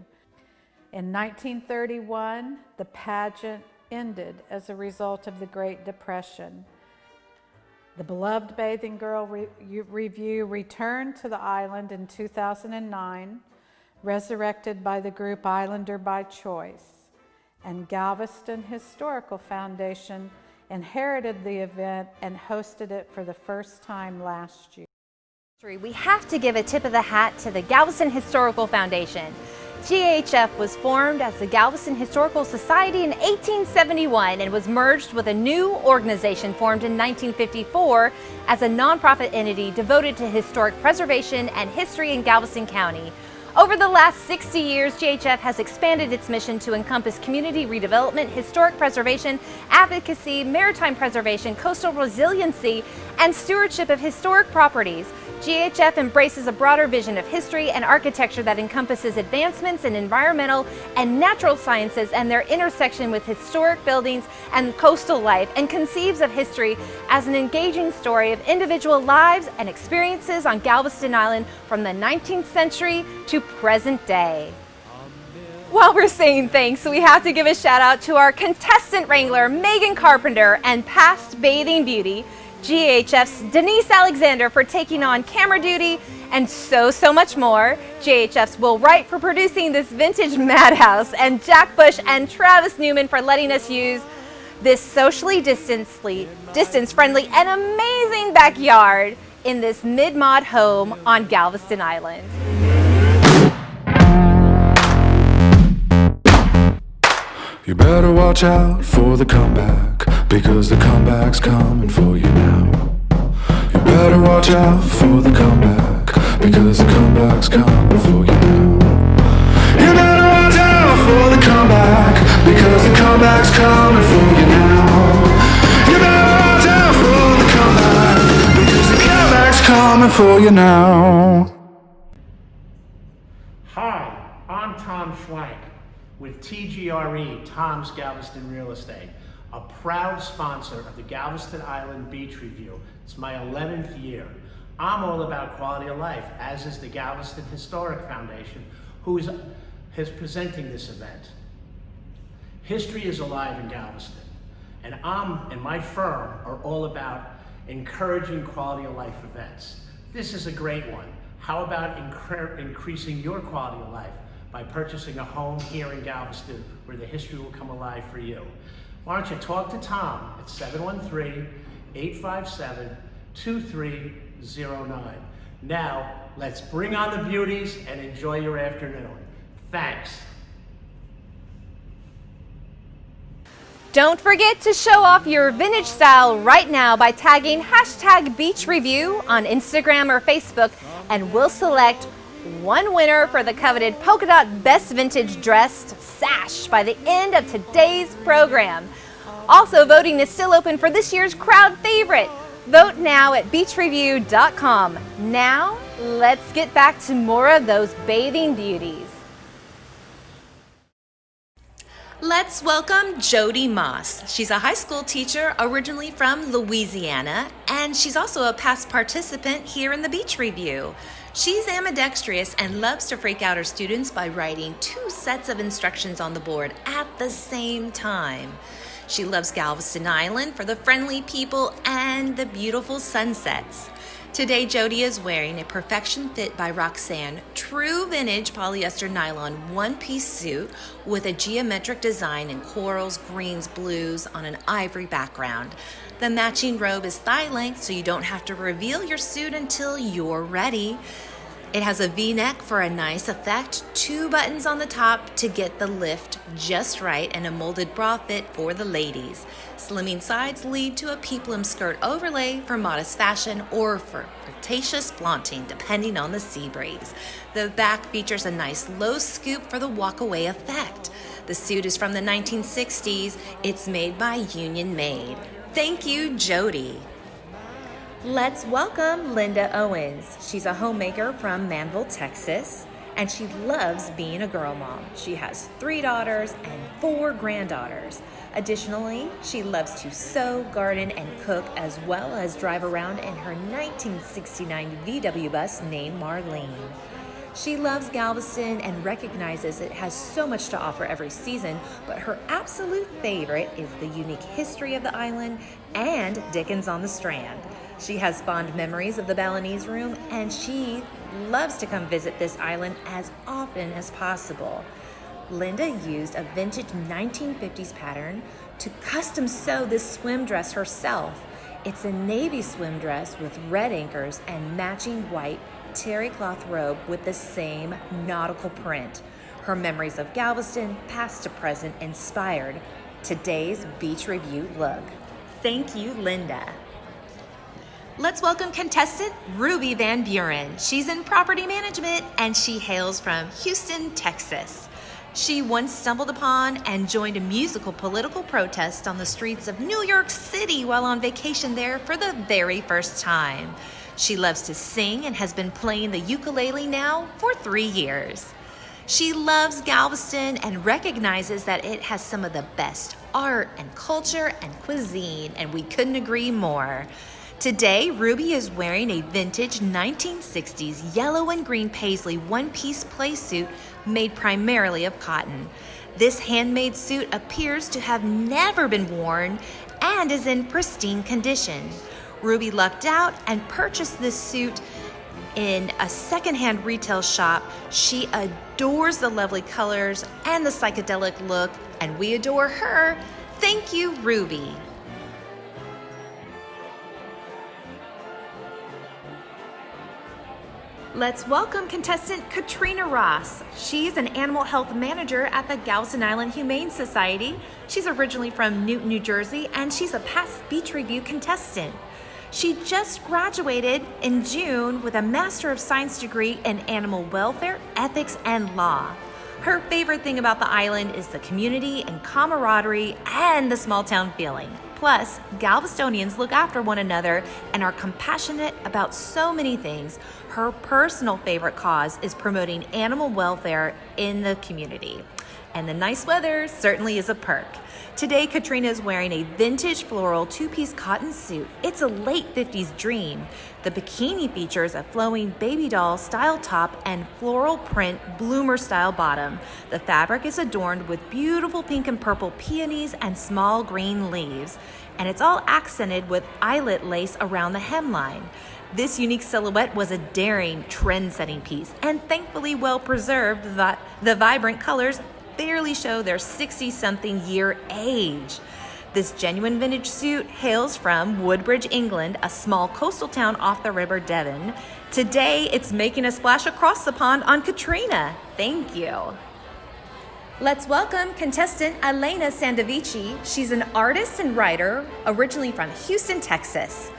In 1931, the pageant ended as a result of the Great Depression. The beloved Bathing Girl Revue returned to the island in 2009, resurrected by the group Islander by Choice, and Galveston Historical Foundation inherited the event and hosted it for the first time last year. We have to give a tip of the hat to the Galveston Historical Foundation. GHF was formed as the Galveston Historical Society in 1871 and was merged with a new organization formed in 1954 as a nonprofit entity devoted to historic preservation and history in Galveston County. Over the last 60 years, GHF has expanded its mission to encompass community redevelopment, historic preservation, advocacy, maritime preservation, coastal resiliency, and stewardship of historic properties. GHF embraces a broader vision of history and architecture that encompasses advancements in environmental and natural sciences and their intersection with historic buildings and coastal life, and conceives of history as an engaging story of individual lives and experiences on Galveston Island from the 19th century to present day. While we're saying thanks, we have to give a shout out to our contestant wrangler, Megan Carpenter, and past bathing beauty, GHF's Denise Alexander, for taking on camera duty, and so much more. GHF's Will Wright for producing this vintage madhouse, and Jack Bush and Travis Newman for letting us use this socially distance-friendly and amazing backyard in this mid-mod home on Galveston Island. You better watch out for the comeback, because the comeback's coming for you now. You better watch out for the comeback, because the comeback's coming for you now. You better watch out for the comeback, because the comeback's coming for you now. You better watch out for the comeback, because the comeback's coming for you now. Hi, I'm Tom Schwank with TGRE, Tom's Galveston Real Estate, a proud sponsor of the Galveston Island Beach Revue. It's my 11th year. I'm all about quality of life, as is the Galveston Historic Foundation, who is presenting this event. History is alive in Galveston, and my firm are all about encouraging quality of life events. This is a great one. How about increasing your quality of life by purchasing a home here in Galveston, where the history will come alive for you? Why don't you talk to Tom at 713-857-2309. Now, let's bring on the beauties and enjoy your afternoon. Thanks. Don't forget to show off your vintage style right now by tagging #BeachRevue on Instagram or Facebook, and we'll select one winner for the coveted polka dot best vintage dressed sash by the end of today's program. Also, voting is still open for this year's crowd favorite. Vote now at beachrevue.com. Now, let's get back to more of those bathing beauties. Let's welcome Jody Moss. She's a high school teacher originally from Louisiana, and she's also a past participant here in the Beach Revue. She's ambidextrous and loves to freak out her students by writing 2 sets of instructions on the board at the same time. She loves Galveston Island for the friendly people and the beautiful sunsets. Today, Jody is wearing a Perfection Fit by Roxanne true vintage polyester nylon one-piece suit with a geometric design in corals, greens, blues on an ivory background. The matching robe is thigh length, so you don't have to reveal your suit until you're ready. It has a V-neck for a nice effect, 2 buttons on the top to get the lift just right, and a molded bra fit for the ladies. Slimming sides lead to a peplum skirt overlay for modest fashion or for flirtatious flaunting, depending on the sea breeze. The back features a nice low scoop for the walk-away effect. The suit is from the 1960s. It's made by Union Made. Thank you, Jody. Let's welcome Linda Owens. She's a homemaker from Manville, Texas, and she loves being a girl mom. She has 3 daughters and 4 granddaughters. Additionally, she loves to sew, garden, and cook, as well as drive around in her 1969 VW bus named Marlene. She loves Galveston and recognizes it has so much to offer every season, but her absolute favorite is the unique history of the island and Dickens on the Strand. She has fond memories of the Balinese Room, and she loves to come visit this island as often as possible. Linda used a vintage 1950s pattern to custom sew this swim dress herself. It's a navy swim dress with red anchors and matching white terry cloth robe with the same nautical print. Her memories of Galveston, past to present, inspired today's Beach Review look. Thank you, Linda. Let's welcome contestant Ruby Van Buren. She's in property management and she hails from Houston, Texas. She once stumbled upon and joined a musical political protest on the streets of New York City while on vacation there for the very first time. She loves to sing and has been playing the ukulele now for 3 years. She loves Galveston and recognizes that it has some of the best art and culture and cuisine, and we couldn't agree more. Today, Ruby is wearing a vintage 1960s yellow and green paisley one-piece play suit made primarily of cotton. This handmade suit appears to have never been worn and is in pristine condition. Ruby lucked out and purchased this suit in a secondhand retail shop. She adores the lovely colors and the psychedelic look, and we adore her. Thank you, Ruby. Let's welcome contestant KATRINA Ross. She's an animal health manager at the Galveston Island Humane Society. She's originally from Newton, New Jersey, and she's a past Beach Review contestant. She just graduated in June with a Master of Science degree in Animal Welfare, Ethics, and Law. Her favorite thing about the island is the community and camaraderie and the small town feeling. Plus, Galvestonians look after one another and are compassionate about so many things. Her personal favorite cause is promoting animal welfare in the community. And the nice weather certainly is a perk. Today, KATRINA is wearing a vintage floral two-piece cotton suit. It's a late 50s dream. The bikini features a flowing baby doll style top and floral print bloomer style bottom. The fabric is adorned with beautiful pink and purple peonies and small green leaves. And it's all accented with eyelet lace around the hemline. This unique silhouette was a daring, trend-setting piece, and thankfully well preserved. The vibrant colors barely show their 60-something year age. This genuine vintage suit hails from Woodbridge, England, a small coastal town off the River Devon. Today, it's making a splash across the pond on KATRINA. Thank you. Let's welcome contestant ELENA SANDOVICI. She's an artist and writer, originally from Houston, Texas.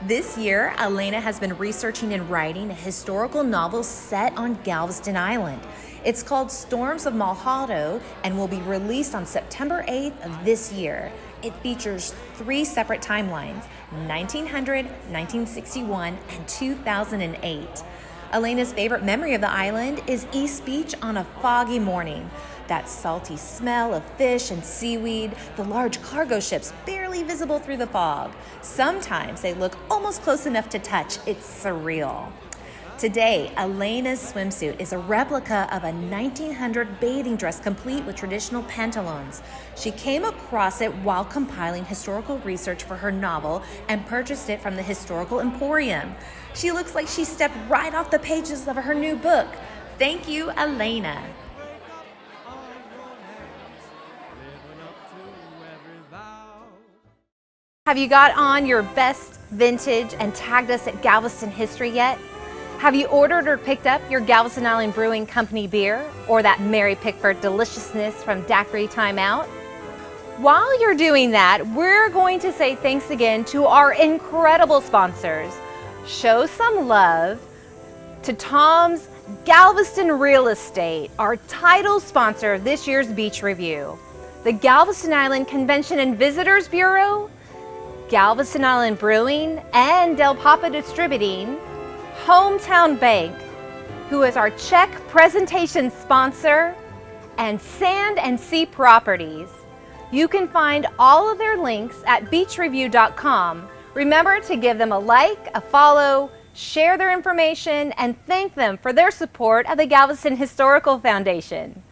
This year, ELENA has been researching and writing a historical novel set on Galveston Island. It's called Storms of Malhado and will be released on September 8th of this year. It features 3 separate timelines, 1900, 1961, and 2008. ELENA's favorite memory of the island is East Beach on a foggy morning. That salty smell of fish and seaweed, the large cargo ships barely visible through the fog. Sometimes they look almost close enough to touch. It's surreal. Today, ELENA's swimsuit is a replica of a 1900 bathing dress complete with traditional pantaloons. She came across it while compiling historical research for her novel and purchased it from the Historical Emporium. She looks like she stepped right off the pages of her new book. Thank you, ELENA. Have you got on your best vintage and tagged us at Galveston History yet? Have you ordered or picked up your Galveston Island Brewing Company beer or that Mary Pickford deliciousness from Daiquiri Time Out? While you're doing that, we're going to say thanks again to our incredible sponsors. Show some love to Tom's Galveston Real Estate, our title sponsor of this year's Beach Review, the Galveston Island Convention and Visitors Bureau, Galveston Island Brewing, and Del Papa Distributing, Hometown Bank, who is our check presentation sponsor, and Sand and Sea Properties. You can find all of their links at beachreview.com. Remember to give them a like, a follow, share their information, and thank them for their support of the Galveston Historical Foundation.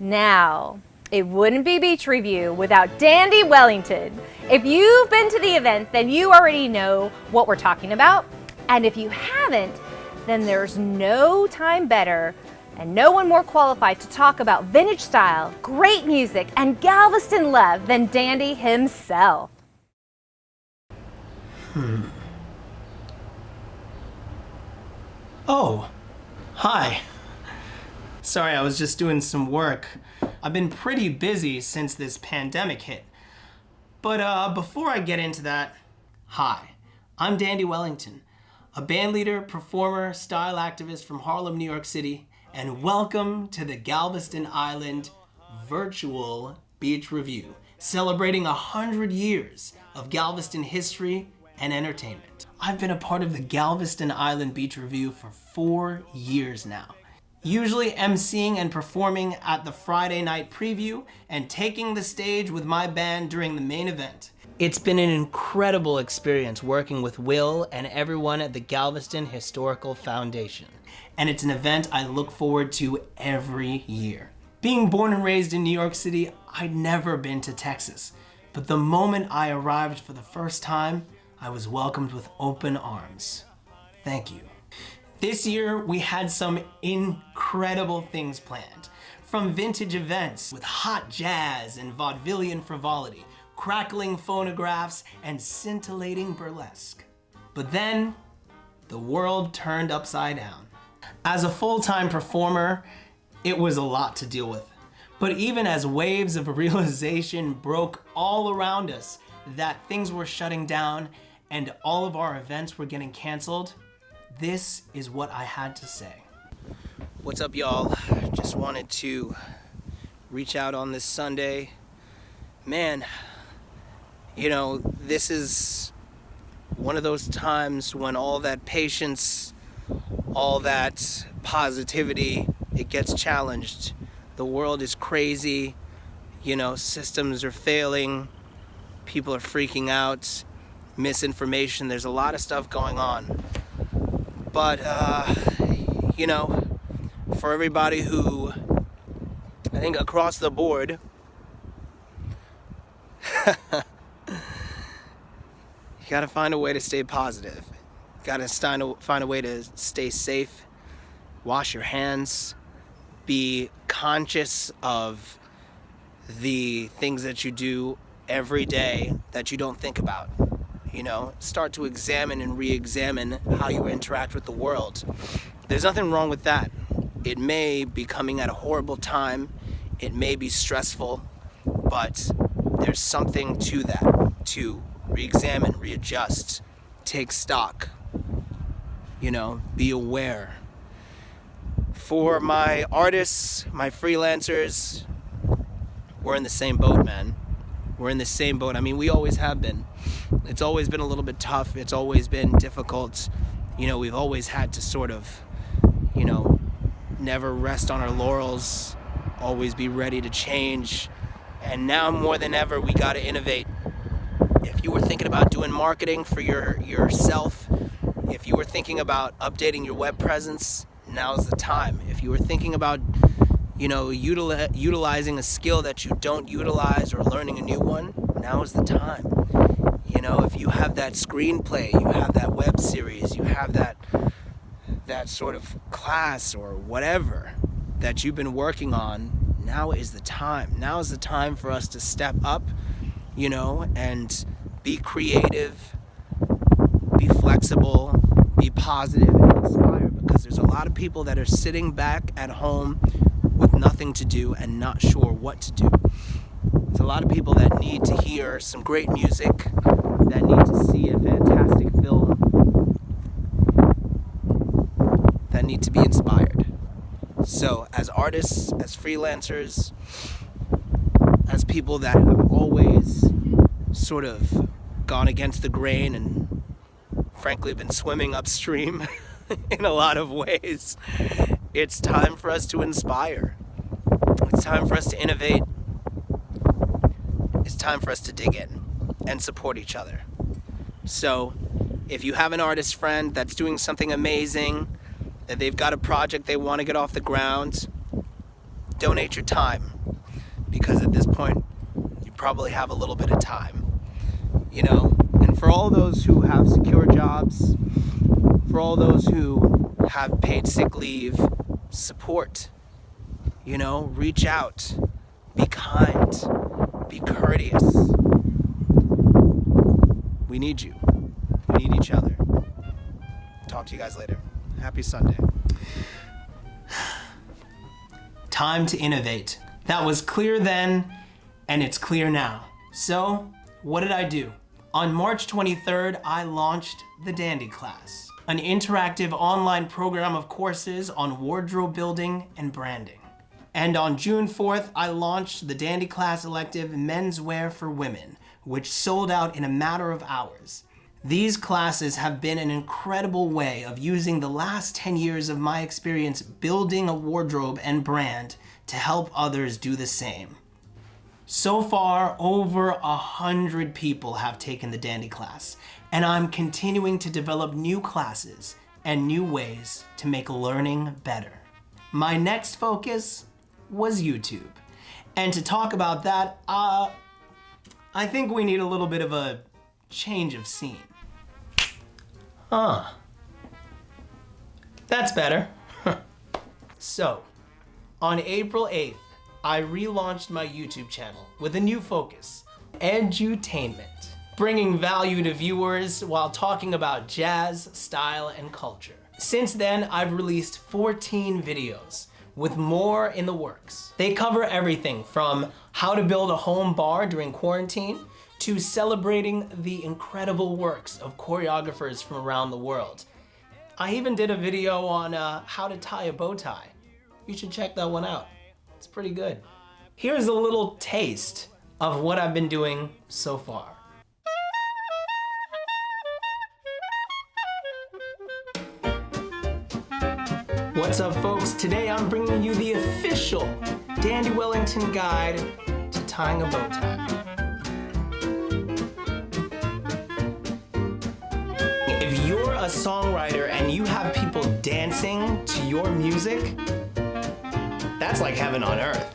Now, It wouldn't be Beach Review without Dandy Wellington. If you've been to the event, then you already know what we're talking about. And if you haven't, then there's no time better and no one more qualified to talk about vintage style, great music, and Galveston love than Dandy himself. Oh, hi. Sorry, I was just doing some work. I've been pretty busy since this pandemic hit. But before I get into that, hi, I'm Dandy Wellington, a bandleader, performer, style activist from Harlem, New York City, and welcome to the Galveston Island Virtual Beach Revue, celebrating 100 years of Galveston history and entertainment. I've been a part of the Galveston Island Beach Revue for 4 years now, usually emceeing and performing at the Friday night preview and taking the stage with my band during the main event. It's been an incredible experience working with Will and everyone at the Galveston Historical Foundation, and it's an event I look forward to every year. Being born and raised in New York City, I'd never been to Texas, but the moment I arrived for the first time, I was welcomed with open arms. Thank you. This year, we had some incredible things planned. From vintage events with hot jazz and vaudevillian frivolity, crackling phonographs, and scintillating burlesque. But then, the world turned upside down. As a full-time performer, it was a lot to deal with. But even as waves of realization broke all around us that things were shutting down and all of our events were getting canceled, this is what I had to say. What's up, y'all? Just wanted to reach out on this Sunday. Man, you know, this is one of those times when all that patience, all that positivity, it gets challenged. The world is crazy, you know, systems are failing, people are freaking out, misinformation, there's a lot of stuff going on. But, you know, for everybody who, I think across the board, you gotta find a way to stay positive. You gotta find a way to stay safe, wash your hands, be conscious of the things that you do every day that you don't think about. You know, start to examine and re-examine how you interact with the world. There's nothing wrong with that. It may be coming at a horrible time, it may be stressful, but there's something to that, to re-examine, readjust, take stock, you know, be aware. For my artists, my freelancers, we're in the same boat, man. We're in the same boat. I mean, we always have been. It's always been a little bit tough. It's always been difficult. You know, we've always had to sort of, you know, never rest on our laurels, always be ready to change. And now more than ever, we got to innovate. If you were thinking about doing marketing for yourself, if you were thinking about updating your web presence, now's the time. If you were thinking about, you know, utilizing a skill that you don't utilize or learning a new one, now is the time. You know, if you have that screenplay, you have that web series, you have that sort of class or whatever that you've been working on, now is the time. Now is the time for us to step up, you know, and be creative, be flexible, be positive, and inspire, because there's a lot of people that are sitting back at home with nothing to do and not sure what to do. There's a lot of people that need to hear some great music, that need to see a fantastic film, that need to be inspired. So as artists, as freelancers, as people that have always sort of gone against the grain and frankly been swimming upstream in a lot of ways, it's time for us to inspire. It's time for us to innovate. It's time for us to dig in and support each other. So if you have an artist friend that's doing something amazing, that they've got a project they want to get off the ground, donate your time, because at this point, you probably have a little bit of time, you know? And for all those who have secure jobs, for all those who have paid sick leave, support, you know, reach out, be kind, be courteous. We need you. We need each other. Talk to you guys later. Happy Sunday. Time to innovate. That was clear then, and it's clear now. So, what did I do? On March 23rd, I launched the Dandy Class, an interactive online program of courses on wardrobe building and branding. And on June 4th, I launched the Dandy Class elective Menswear for Women, which sold out in a matter of hours. These classes have been an incredible way of using the last 10 years of my experience building a wardrobe and brand to help others do the same. So far, over 100 people have taken the Dandy Class, and I'm continuing to develop new classes and new ways to make learning better. My next focus was YouTube. And to talk about that, I think we need a little bit of a change of scene. That's better. So, on April 8th, I relaunched my YouTube channel with a new focus, edutainment, bringing value to viewers while talking about jazz, style, and culture. Since then, I've released 14 videos, with more in the works. They cover everything from how to build a home bar during quarantine, to celebrating the incredible works of choreographers from around the world. I even did a video on how to tie a bow tie. You should check that one out. It's pretty good. Here's a little taste of what I've been doing so far. What's up, folks? Today I'm bringing you the official Dandy Wellington guide to tying a bow tie. If you're a songwriter and you have people dancing to your music, that's like heaven on earth.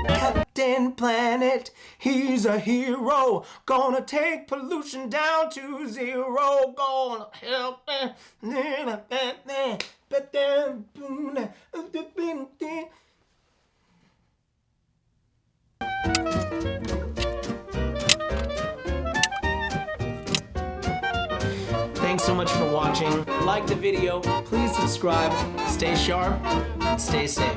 Captain Planet, he's a hero, gonna take pollution down to zero, gonna help Thanks so much for watching. Like the video, please subscribe, stay sharp, and stay safe.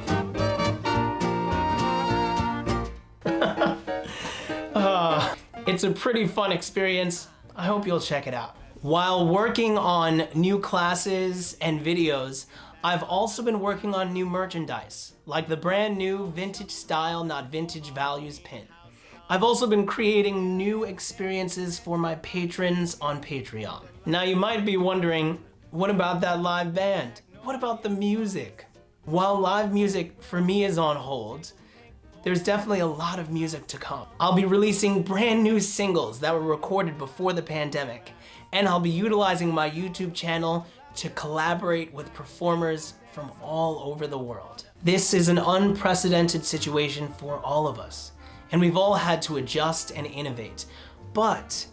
It's a pretty fun experience. I hope you'll check it out. While working on new classes and videos, I've also been working on new merchandise, like the brand new Vintage Style Not Vintage Values pin. I've also been creating new experiences for my patrons on Patreon. Now you might be wondering, what about that live band? What about the music? While live music for me is on hold, there's definitely a lot of music to come. I'll be releasing brand new singles that were recorded before the pandemic, and I'll be utilizing my YouTube channel to collaborate with performers from all over the world. This is an unprecedented situation for all of us, and we've all had to adjust and innovate. But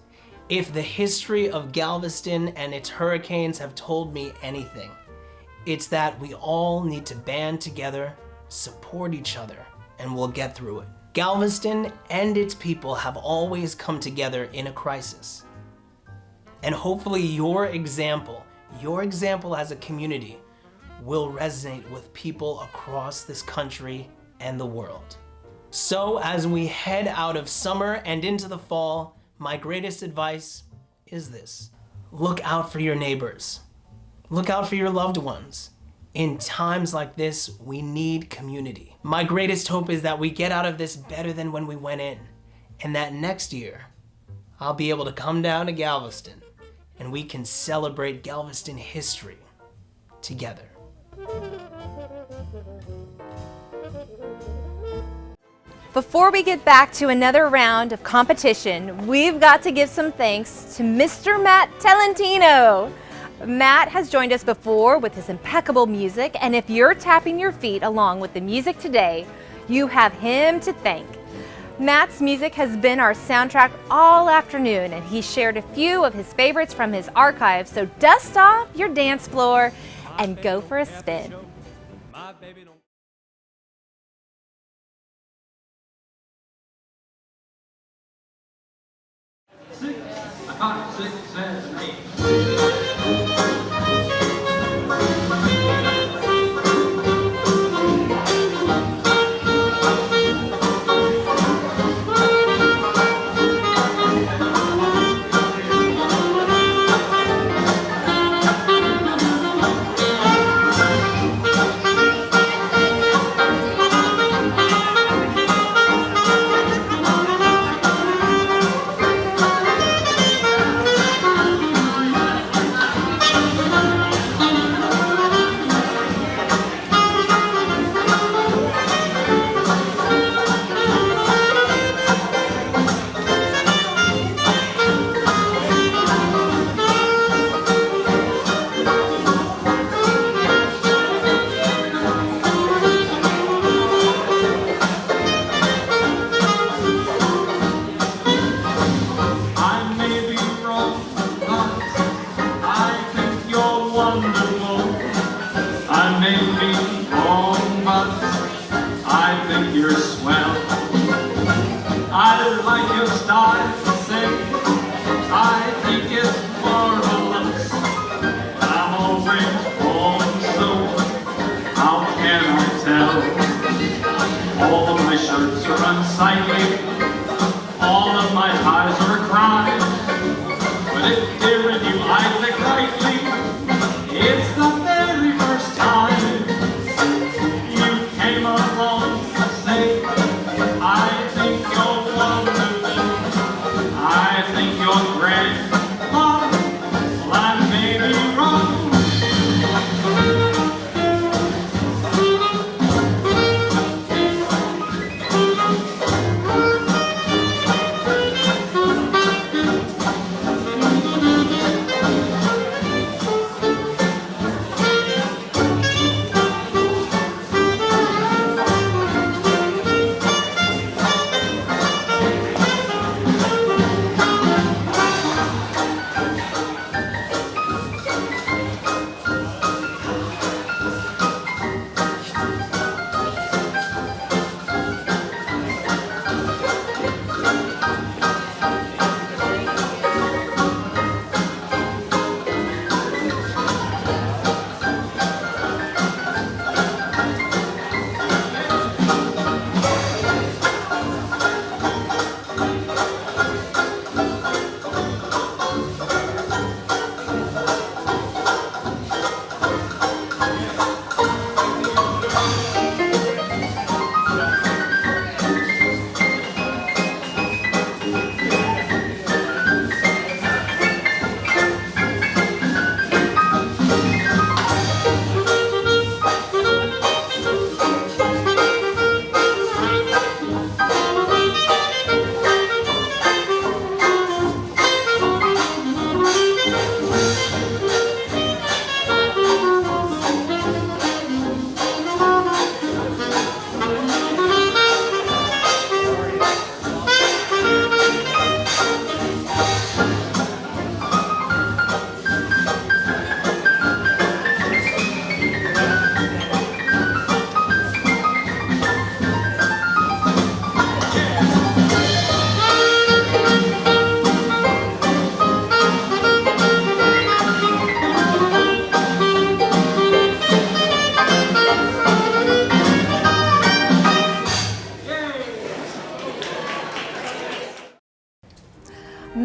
if the history of Galveston and its hurricanes have told me anything, it's that we all need to band together, support each other, and we'll get through it. Galveston and its people have always come together in a crisis. And hopefully your example as a community will resonate with people across this country and the world. So as we head out of summer and into the fall, my greatest advice is this: look out for your neighbors. Look out for your loved ones. In times like this, we need community. My greatest hope is that we get out of this better than when we went in, and that next year, I'll be able to come down to Galveston and we can celebrate Galveston history together. Before we get back to another round of competition, we've got to give some thanks to Mr. Matt Tolentino. Matt has joined us before with his impeccable music, and if you're tapping your feet along with the music today, you have him to thank. Matt's music has been our soundtrack all afternoon, and he shared a few of his favorites from his archive, so dust off your dance floor and go for a spin. Five, 6, 7, 8.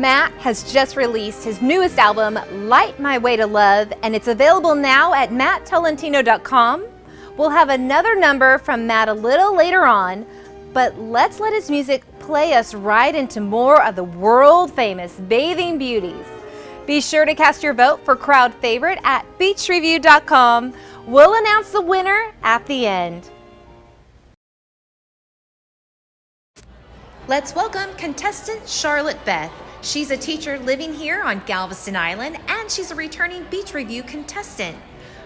Matt has just released his newest album, Light My Way to Love, and it's available now at matttolentino.com. We'll have another number from Matt a little later on, but let's let his music play us right into more of the world-famous Bathing Beauties. Be sure to cast your vote for crowd favorite at beachrevue.com. We'll announce the winner at the end. Let's welcome contestant Charlotte Beth. She's a teacher living here on Galveston Island, and she's a returning Beach Revue contestant.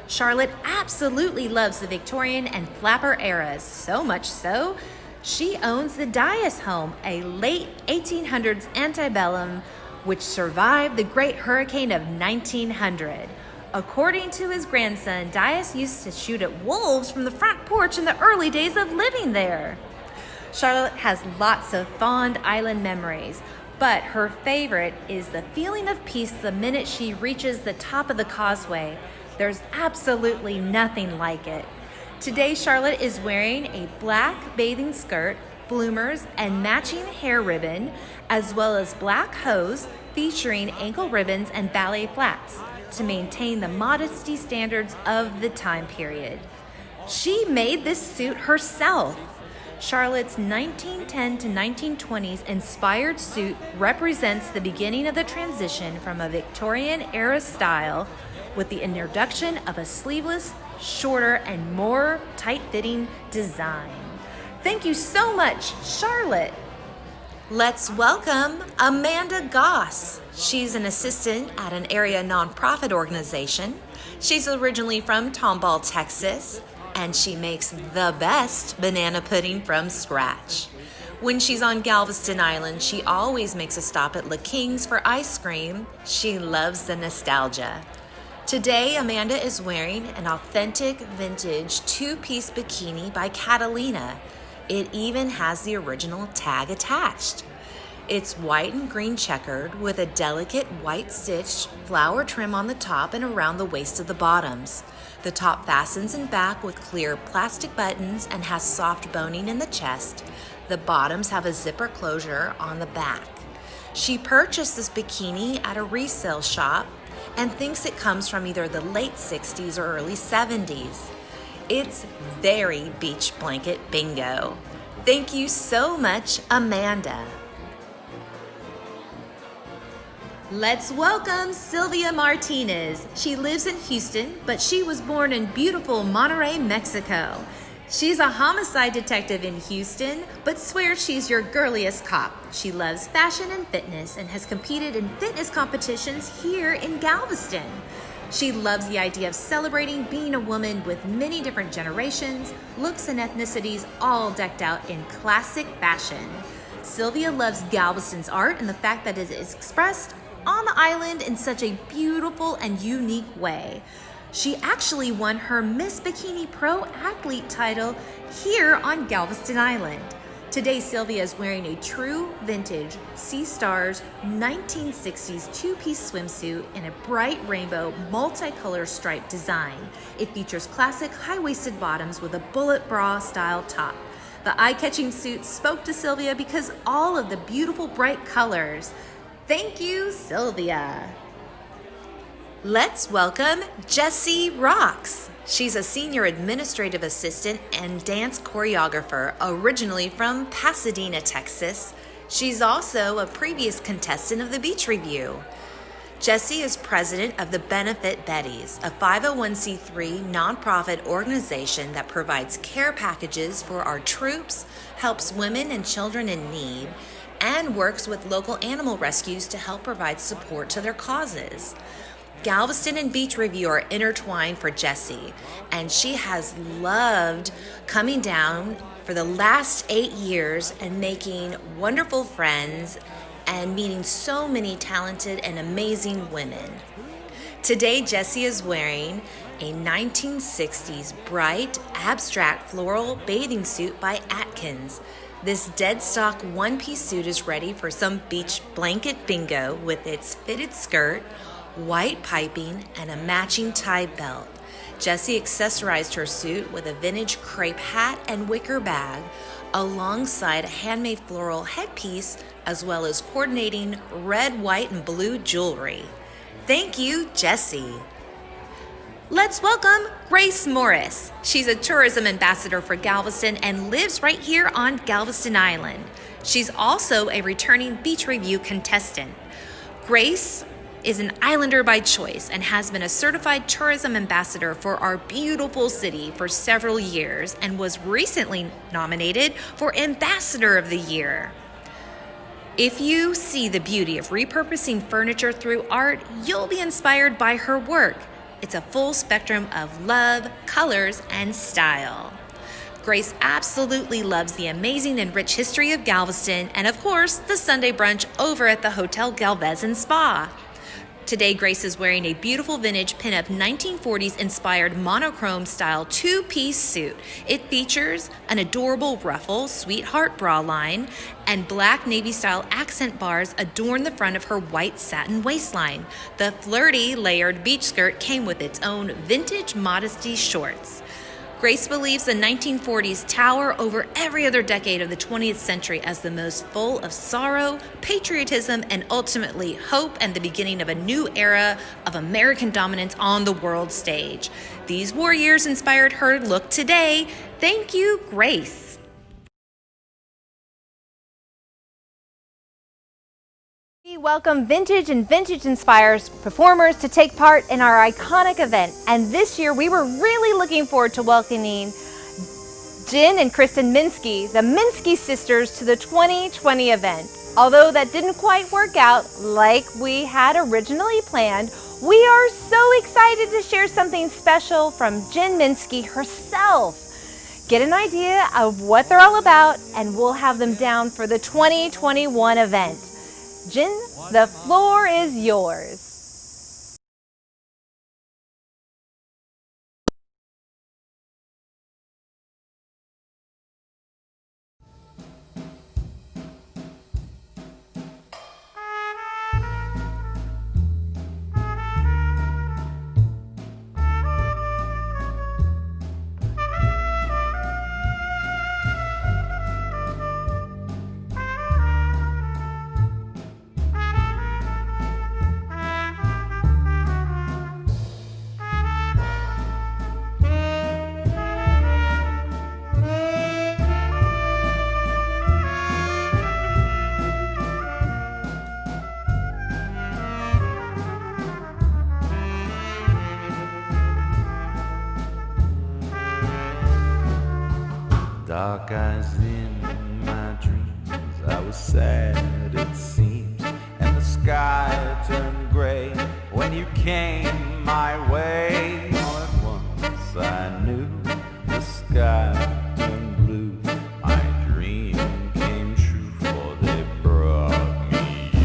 Charlotte absolutely loves the Victorian and flapper eras, so much so, she owns the Dias home, a late 1800s antebellum which survived the Great Hurricane of 1900. According to his grandson, Dias used to shoot at wolves from the front porch in the early days of living there. Charlotte has lots of fond island memories, but her favorite is the feeling of peace the minute she reaches the top of the causeway. There's absolutely nothing like it. Today, Charlotte is wearing a black bathing skirt, bloomers, and matching hair ribbon, as well as black hose featuring ankle ribbons and ballet flats to maintain the modesty standards of the time period. She made this suit herself. Charlotte's 1910 to 1920s inspired suit represents the beginning of the transition from a Victorian-era style with the introduction of a sleeveless, shorter, and more tight-fitting design. Thank you so much, Charlotte. Let's welcome Amanda Goss. She's an assistant at an area nonprofit organization. She's originally from Tomball, Texas, and she makes the best banana pudding from scratch. When she's on Galveston Island, she always makes a stop at La King's for ice cream. She loves the nostalgia. Today, Amanda is wearing an authentic vintage two-piece bikini by KATRINA. It even has the original tag attached. It's white and green checkered with a delicate white stitched flower trim on the top and around the waist of the bottoms. The top fastens in back with clear plastic buttons and has soft boning in the chest. The bottoms have a zipper closure on the back. She purchased this bikini at a resale shop and thinks it comes from either the late 60s or early 70s. It's very beach blanket bingo. Thank you so much, Amanda. Let's welcome Sylvia Martinez. She lives in Houston, but she was born in beautiful Monterrey, Mexico. She's a homicide detective in Houston, but swears she's your girliest cop. She loves fashion and fitness and has competed in fitness competitions here in Galveston. She loves the idea of celebrating being a woman with many different generations, looks, and ethnicities, all decked out in classic fashion. Sylvia loves Galveston's art and the fact that it is expressed on the island in such a beautiful and unique way. She actually won her Miss Bikini Pro Athlete title here on Galveston Island. Today, Sylvia is wearing a true vintage Sea Stars 1960s two-piece swimsuit in a bright rainbow multicolor striped design. It features classic high-waisted bottoms with a bullet bra style top. The eye-catching suit spoke to Sylvia because all of the beautiful bright colors. Thank you, Sylvia. Let's welcome Jessie Rocks. She's a senior administrative assistant and dance choreographer, originally from Pasadena, Texas. She's also a previous contestant of the Beach Revue. Jessie is president of the Benefit Betties, a 501c3 nonprofit organization that provides care packages for our troops, helps women and children in need, and works with local animal rescues to help provide support to their causes. Galveston and Beach Revue are intertwined for Jessie, and she has loved coming down for the last 8 years and making wonderful friends and meeting so many talented and amazing women. Today, Jessie is wearing a 1960s bright, abstract floral bathing suit by Atkins. This dead stock one-piece suit is ready for some beach blanket bingo with its fitted skirt, white piping, and a matching tie belt. Jessie accessorized her suit with a vintage crepe hat and wicker bag, alongside a handmade floral headpiece, as well as coordinating red, white, and blue jewelry. Thank you, Jessie. Let's welcome Grace Morris. She's a tourism ambassador for Galveston and lives right here on Galveston Island. She's also a returning Beach Revue contestant. Grace is an islander by choice and has been a certified tourism ambassador for our beautiful city for several years and was recently nominated for Ambassador of the Year. If you see the beauty of repurposing furniture through art, you'll be inspired by her work. It's a full spectrum of love, colors, and style. Grace absolutely loves the amazing and rich history of Galveston and, of course, the Sunday brunch over at the Hotel Galveston Spa. Today, Grace is wearing a beautiful vintage pinup 1940s inspired monochrome style two-piece suit. It features an adorable ruffle sweetheart bra line and black navy style accent bars adorn the front of her white satin waistline. The flirty layered beach skirt came with its own vintage modesty shorts. Grace believes the 1940s tower over every other decade of the 20th century as the most full of sorrow, patriotism, and ultimately hope and the beginning of a new era of American dominance on the world stage. These war years inspired her look today. Thank you, Grace. We welcome vintage and vintage-inspired performers to take part in our iconic event. And this year, we were really looking forward to welcoming Jen and Kristen Minsky, the Minsky sisters, to the 2020 event. Although that didn't quite work out like we had originally planned, we are so excited to share something special from Jen Minsky herself. Get an idea of what they're all about, and we'll have them down for the 2021 event. Jen, the floor is yours. Dark eyes in my dreams, I was sad it seemed, and the sky turned gray when you came my way. All at once I knew the sky turned blue. My dream came true, for they brought me you.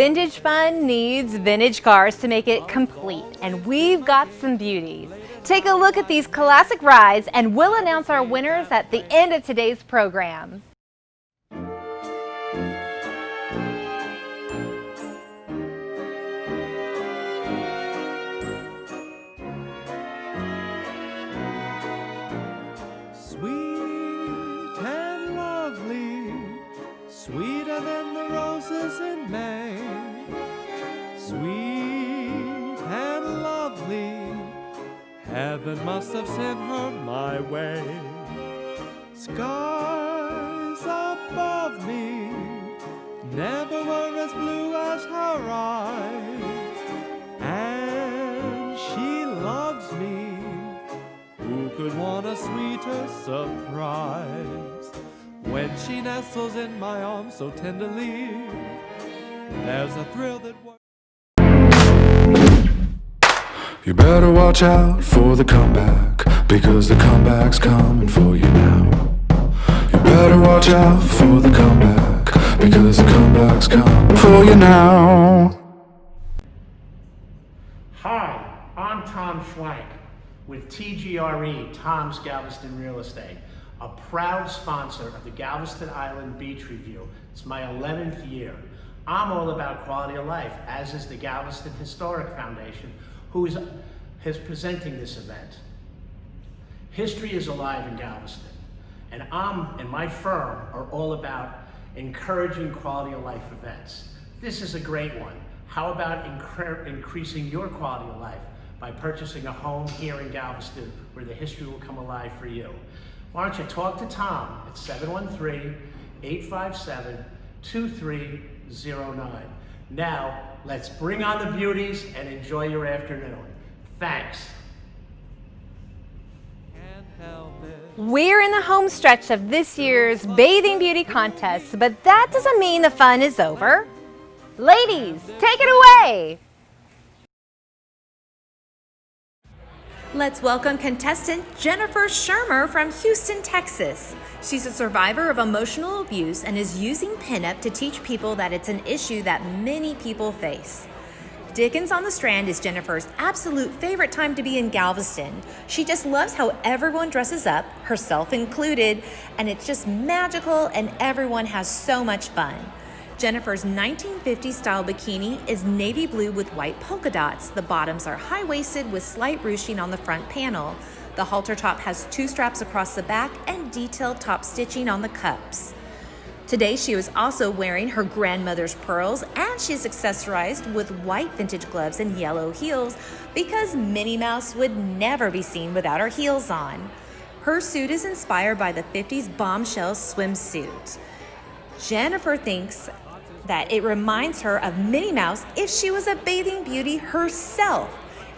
Vintage fun needs vintage cars to make it complete, and we've got some beauties. Take a look at these classic rides, and we'll announce our winners at the end of today's program. Sweet and lovely, sweeter than the roses in May. Sweet and lovely, heaven must have sent her my way. Skies above me never were as blue as her eyes, and she loves me. Who could want a sweeter surprise? When she nestles in my arms so tenderly, there's a thrill that You better watch out for the comeback, because the comeback's coming for you now. You better watch out for the comeback, because the comeback's coming for you now. Hi, I'm Tom Schwank with TGRE, Tom's Galveston Real Estate, a proud sponsor of the Galveston Island Beach Revue. It's my 11th year. I'm all about quality of life, as is the Galveston Historical Foundation, who is presenting this event. History is alive in Galveston, and my firm are all about encouraging quality of life events. This is a great one. How about increasing your quality of life by purchasing a home here in Galveston where the history will come alive for you? Why don't you talk to Tom at 713-857-2309. Now, let's bring on the beauties and enjoy your afternoon. Thanks. We're in the home stretch of this year's Bathing Beauty Contest, but that doesn't mean the fun is over. Ladies, take it away! Let's welcome contestant Jennifer Shermer from Houston, Texas. She's a survivor of emotional abuse and is using pinup to teach people that it's an issue that many people face. Dickens on the Strand is Jennifer's absolute favorite time to be in Galveston. She just loves how everyone dresses up, herself included, and it's just magical and everyone has so much fun. Jennifer's 1950s style bikini is navy blue with white polka dots. The bottoms are high-waisted with slight ruching on the front panel. The halter top has 2 straps across the back and detailed top stitching on the cups. Today she was also wearing her grandmother's pearls, and she's accessorized with white vintage gloves and yellow heels because Minnie Mouse would never be seen without her heels on. Her suit is inspired by the 50s bombshell swimsuit. Jennifer thinks that it reminds her of Minnie Mouse if she was a bathing beauty herself.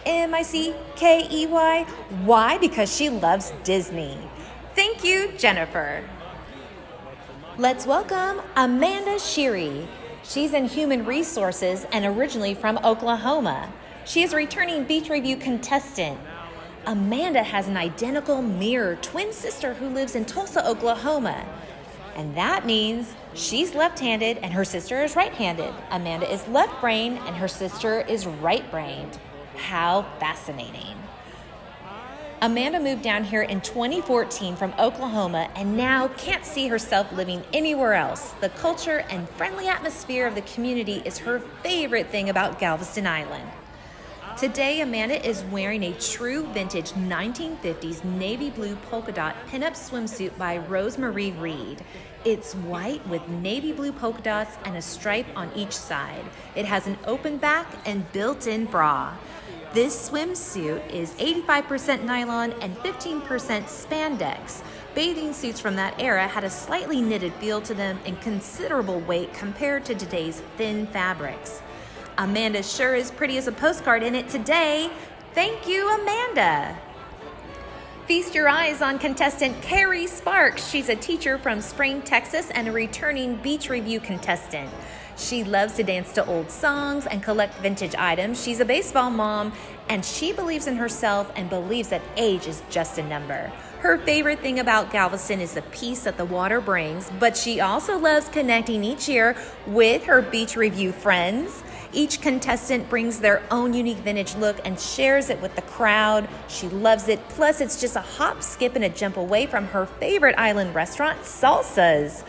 M-I-C-K-E-Y. Why? Because she loves Disney. Thank you, Jennifer. Let's welcome Amanda Sheary. She's in Human Resources and originally from Oklahoma. She is a returning Beach Revue contestant. Amanda has an identical mirror twin sister who lives in Tulsa, Oklahoma. And that means she's left-handed and her sister is right-handed. Amanda is left-brained and her sister is right-brained. How fascinating. Amanda moved down here in 2014 from Oklahoma and now can't see herself living anywhere else. The culture and friendly atmosphere of the community is her favorite thing about Galveston Island. Today, Amanda is wearing a true vintage 1950s navy blue polka dot pinup swimsuit by Rosemarie Reed. It's white with navy blue polka dots and a stripe on each side. It has an open back and built-in bra. This swimsuit is 85% nylon and 15% spandex. Bathing suits from that era had a slightly knitted feel to them and considerable weight compared to today's thin fabrics. Amanda sure is pretty as a postcard in it today. Thank you, Amanda. Feast your eyes on contestant Carrie Sparks. She's a teacher from Spring, Texas, and a returning Beach Revue contestant. She loves to dance to old songs and collect vintage items. She's a baseball mom and she believes in herself and believes that age is just a number. Her favorite thing about Galveston is the peace that the water brings, but she also loves connecting each year with her Beach Revue friends. Each contestant brings their own unique vintage look and shares it with the crowd. She loves it, plus it's just a hop, skip, and a jump away from her favorite island restaurant, Salsa's.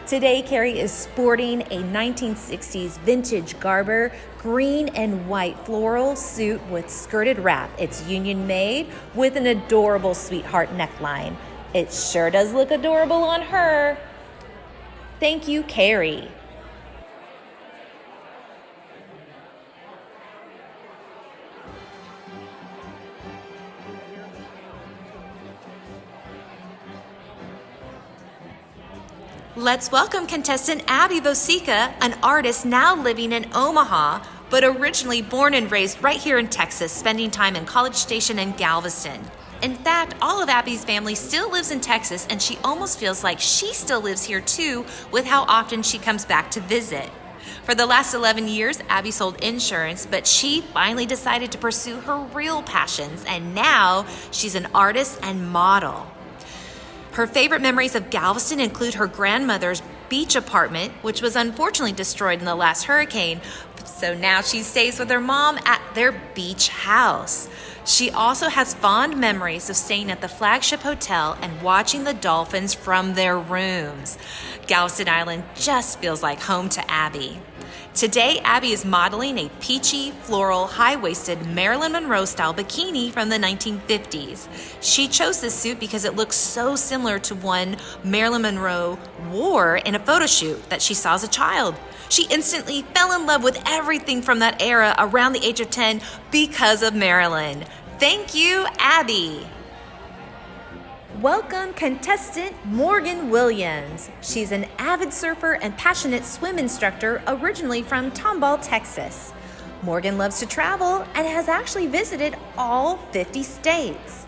Today, Carrie is sporting a 1960s vintage Garber green and white floral suit with skirted wrap. It's union made with an adorable sweetheart neckline. It sure does look adorable on her. Thank you, Carrie. Let's welcome contestant Abby Vosica, an artist now living in Omaha, but originally born and raised right here in Texas, spending time in College Station and Galveston. In fact, all of Abby's family still lives in Texas, and she almost feels like she still lives here too, with how often she comes back to visit. For the last 11 years, Abby sold insurance, but she finally decided to pursue her real passions, and now she's an artist and model. Her favorite memories of Galveston include her grandmother's beach apartment, which was unfortunately destroyed in the last hurricane, so now she stays with her mom at their beach house. She also has fond memories of staying at the flagship hotel and watching the dolphins from their rooms. Galveston Island just feels like home to Abby. Today, Abby is modeling a peachy, floral, high-waisted Marilyn Monroe-style bikini from the 1950s. She chose this suit because it looks so similar to one Marilyn Monroe wore in a photo shoot that she saw as a child. She instantly fell in love with everything from that era around the age of 10 because of Marilyn. Thank you, Abby. Welcome contestant Morgan Williams. She's an avid surfer and passionate swim instructor originally from Tomball, Texas. Morgan loves to travel and has actually visited all 50 states.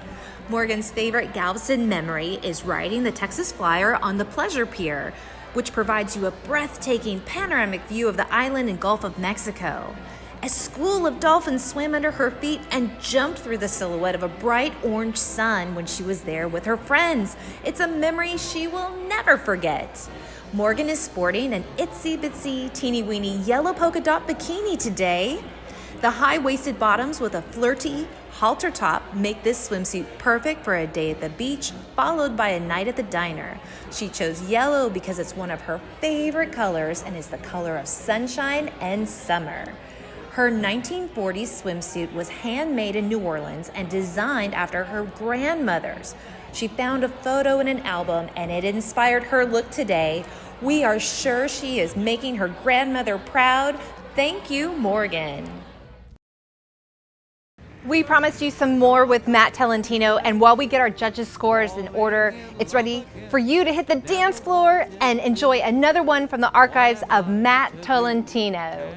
Morgan's favorite Galveston memory is riding the Texas Flyer on the Pleasure Pier, which provides you a breathtaking panoramic view of the island and Gulf of Mexico. A school of dolphins swam under her feet and jumped through the silhouette of a bright orange sun when she was there with her friends. It's a memory she will never forget. Morgan is sporting an itsy-bitsy, teeny-weeny yellow polka dot bikini today. The high-waisted bottoms with a flirty halter top make this swimsuit perfect for a day at the beach, followed by a night at the diner. She chose yellow because it's one of her favorite colors and is the color of sunshine and summer. Her 1940s swimsuit was handmade in New Orleans and designed after her grandmother's. She found a photo in an album and it inspired her look today. We are sure she is making her grandmother proud. Thank you, Morgan. We promised you some more with Matt Tolentino, and while we get our judges' scores in order, it's ready for you to hit the dance floor and enjoy another one from the archives of Matt Tolentino.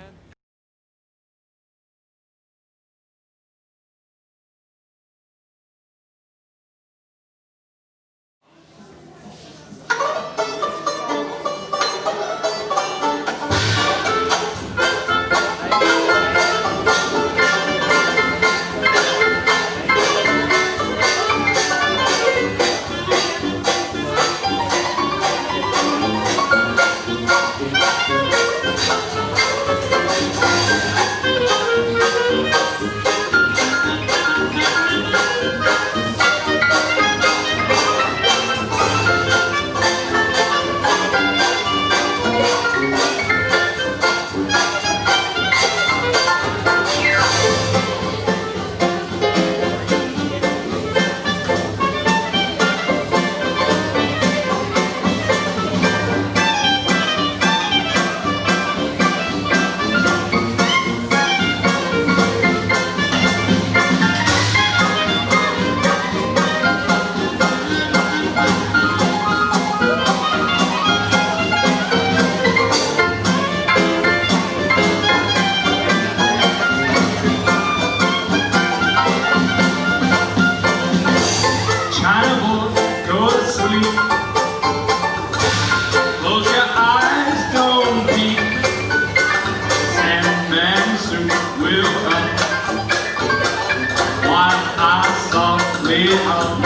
hug.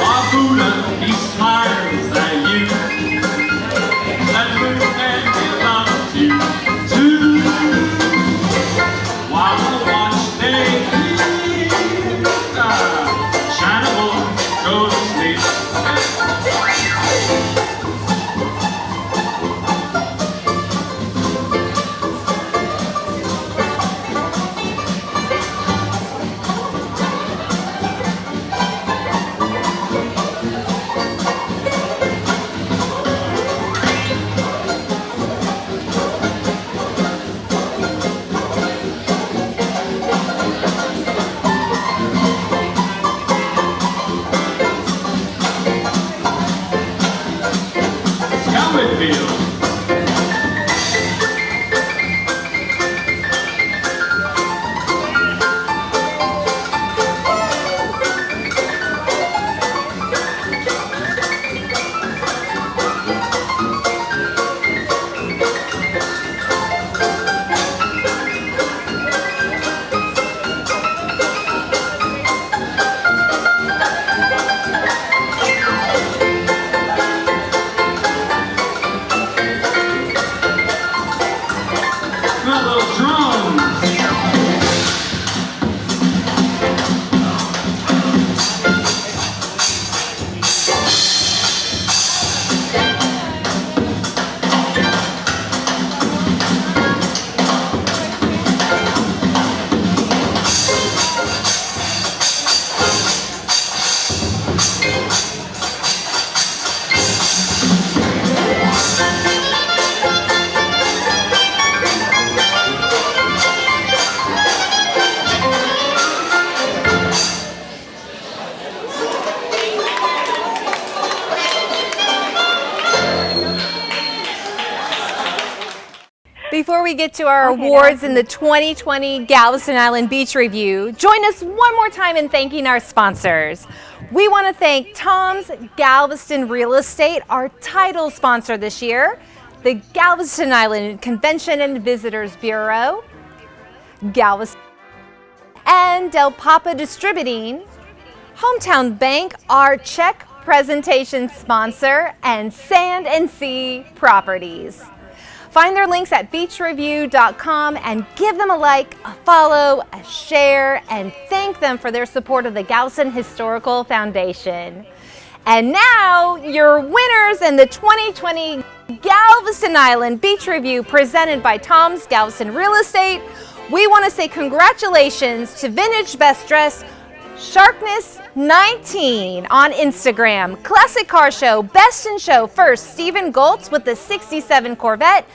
Our Buddha, he smiles at you. And he loves you too. While the watch they China boy, go to sleep. Before we get to our awards in the 2020 Galveston Island Beach Revue, join us one more time in thanking our sponsors. We want to thank Tom's Galveston Real Estate, our title sponsor this year, the Galveston Island Convention and Visitors Bureau, Galveston, and Del Papa Distributing, Hometown Bank, our check presentation sponsor, and Sand and Sea Properties. Find their links at beachrevue.com and give them a like, a follow, a share, and thank them for their support of the Galveston Historical Foundation. And now, your winners in the 2020 Galveston Island Beach Revue presented by Tom's Galveston Real Estate. We want to say congratulations to Vintage Best Dress, Sharkness19 on Instagram, Classic Car Show, Best in Show first, Stephen Goltz with the 67 Corvette,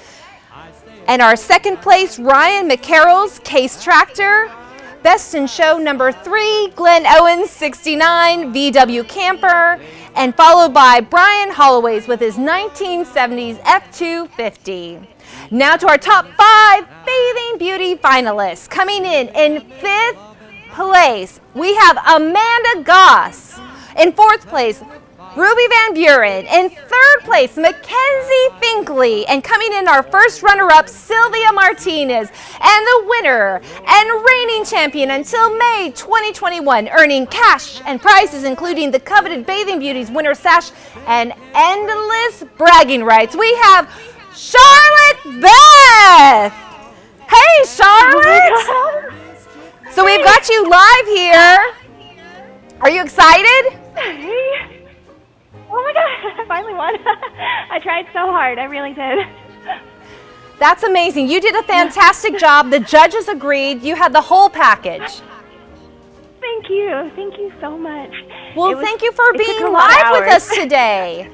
and our second place, Ryan McCarroll's Case Tractor, Best in Show number 3, Glenn Owens 69 VW Camper, and followed by Brian Holloway's with his 1970s F-250. Now to our top 5 Bathing Beauty finalists. Coming in 5th place, we have Amanda Goss. In 4th place, Ruby Van Buren. In 3rd place, Mackenzie Finklea. And coming in our first runner-up, Sylvia Martinez. And the winner and reigning champion until May 2021, earning cash and prizes including the coveted Bathing Beauties winner sash and endless bragging rights. We have Charlotte Beth. Hey, Charlotte. So we've got you live here. Are you excited? Oh my God, I finally won. I tried so hard, I really did. That's amazing. You did a fantastic job. The judges agreed. You had the whole package. Thank you so much. Well, thank you for being live with us today.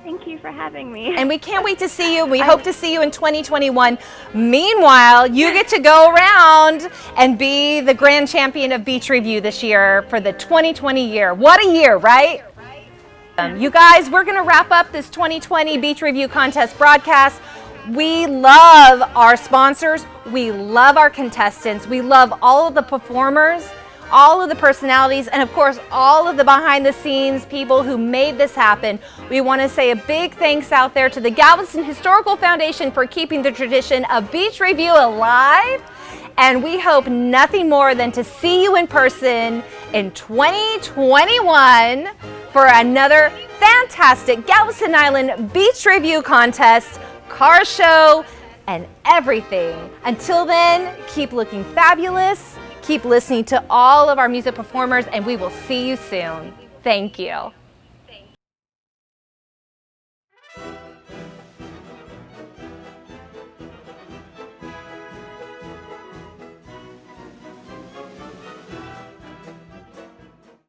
Thank you for having me. And we can't wait to see you. We hope to see you in 2021. Meanwhile, you get to go around and be the grand champion of Beach Revue this year for the 2020 year. What a year, right? You guys, we're going to wrap up this 2020 Beach Revue Contest broadcast. We love our sponsors. We love our contestants. We love all of the performers, all of the personalities, and of course, all of the behind the scenes people who made this happen. We want to say a big thanks out there to the Galveston Historical Foundation for keeping the tradition of Beach Revue alive. And we hope nothing more than to see you in person in 2021 for another fantastic Galveston Island Beach Revue Contest, car show, and everything. Until then, keep looking fabulous, keep listening to all of our music performers, and we will see you soon. Thank you.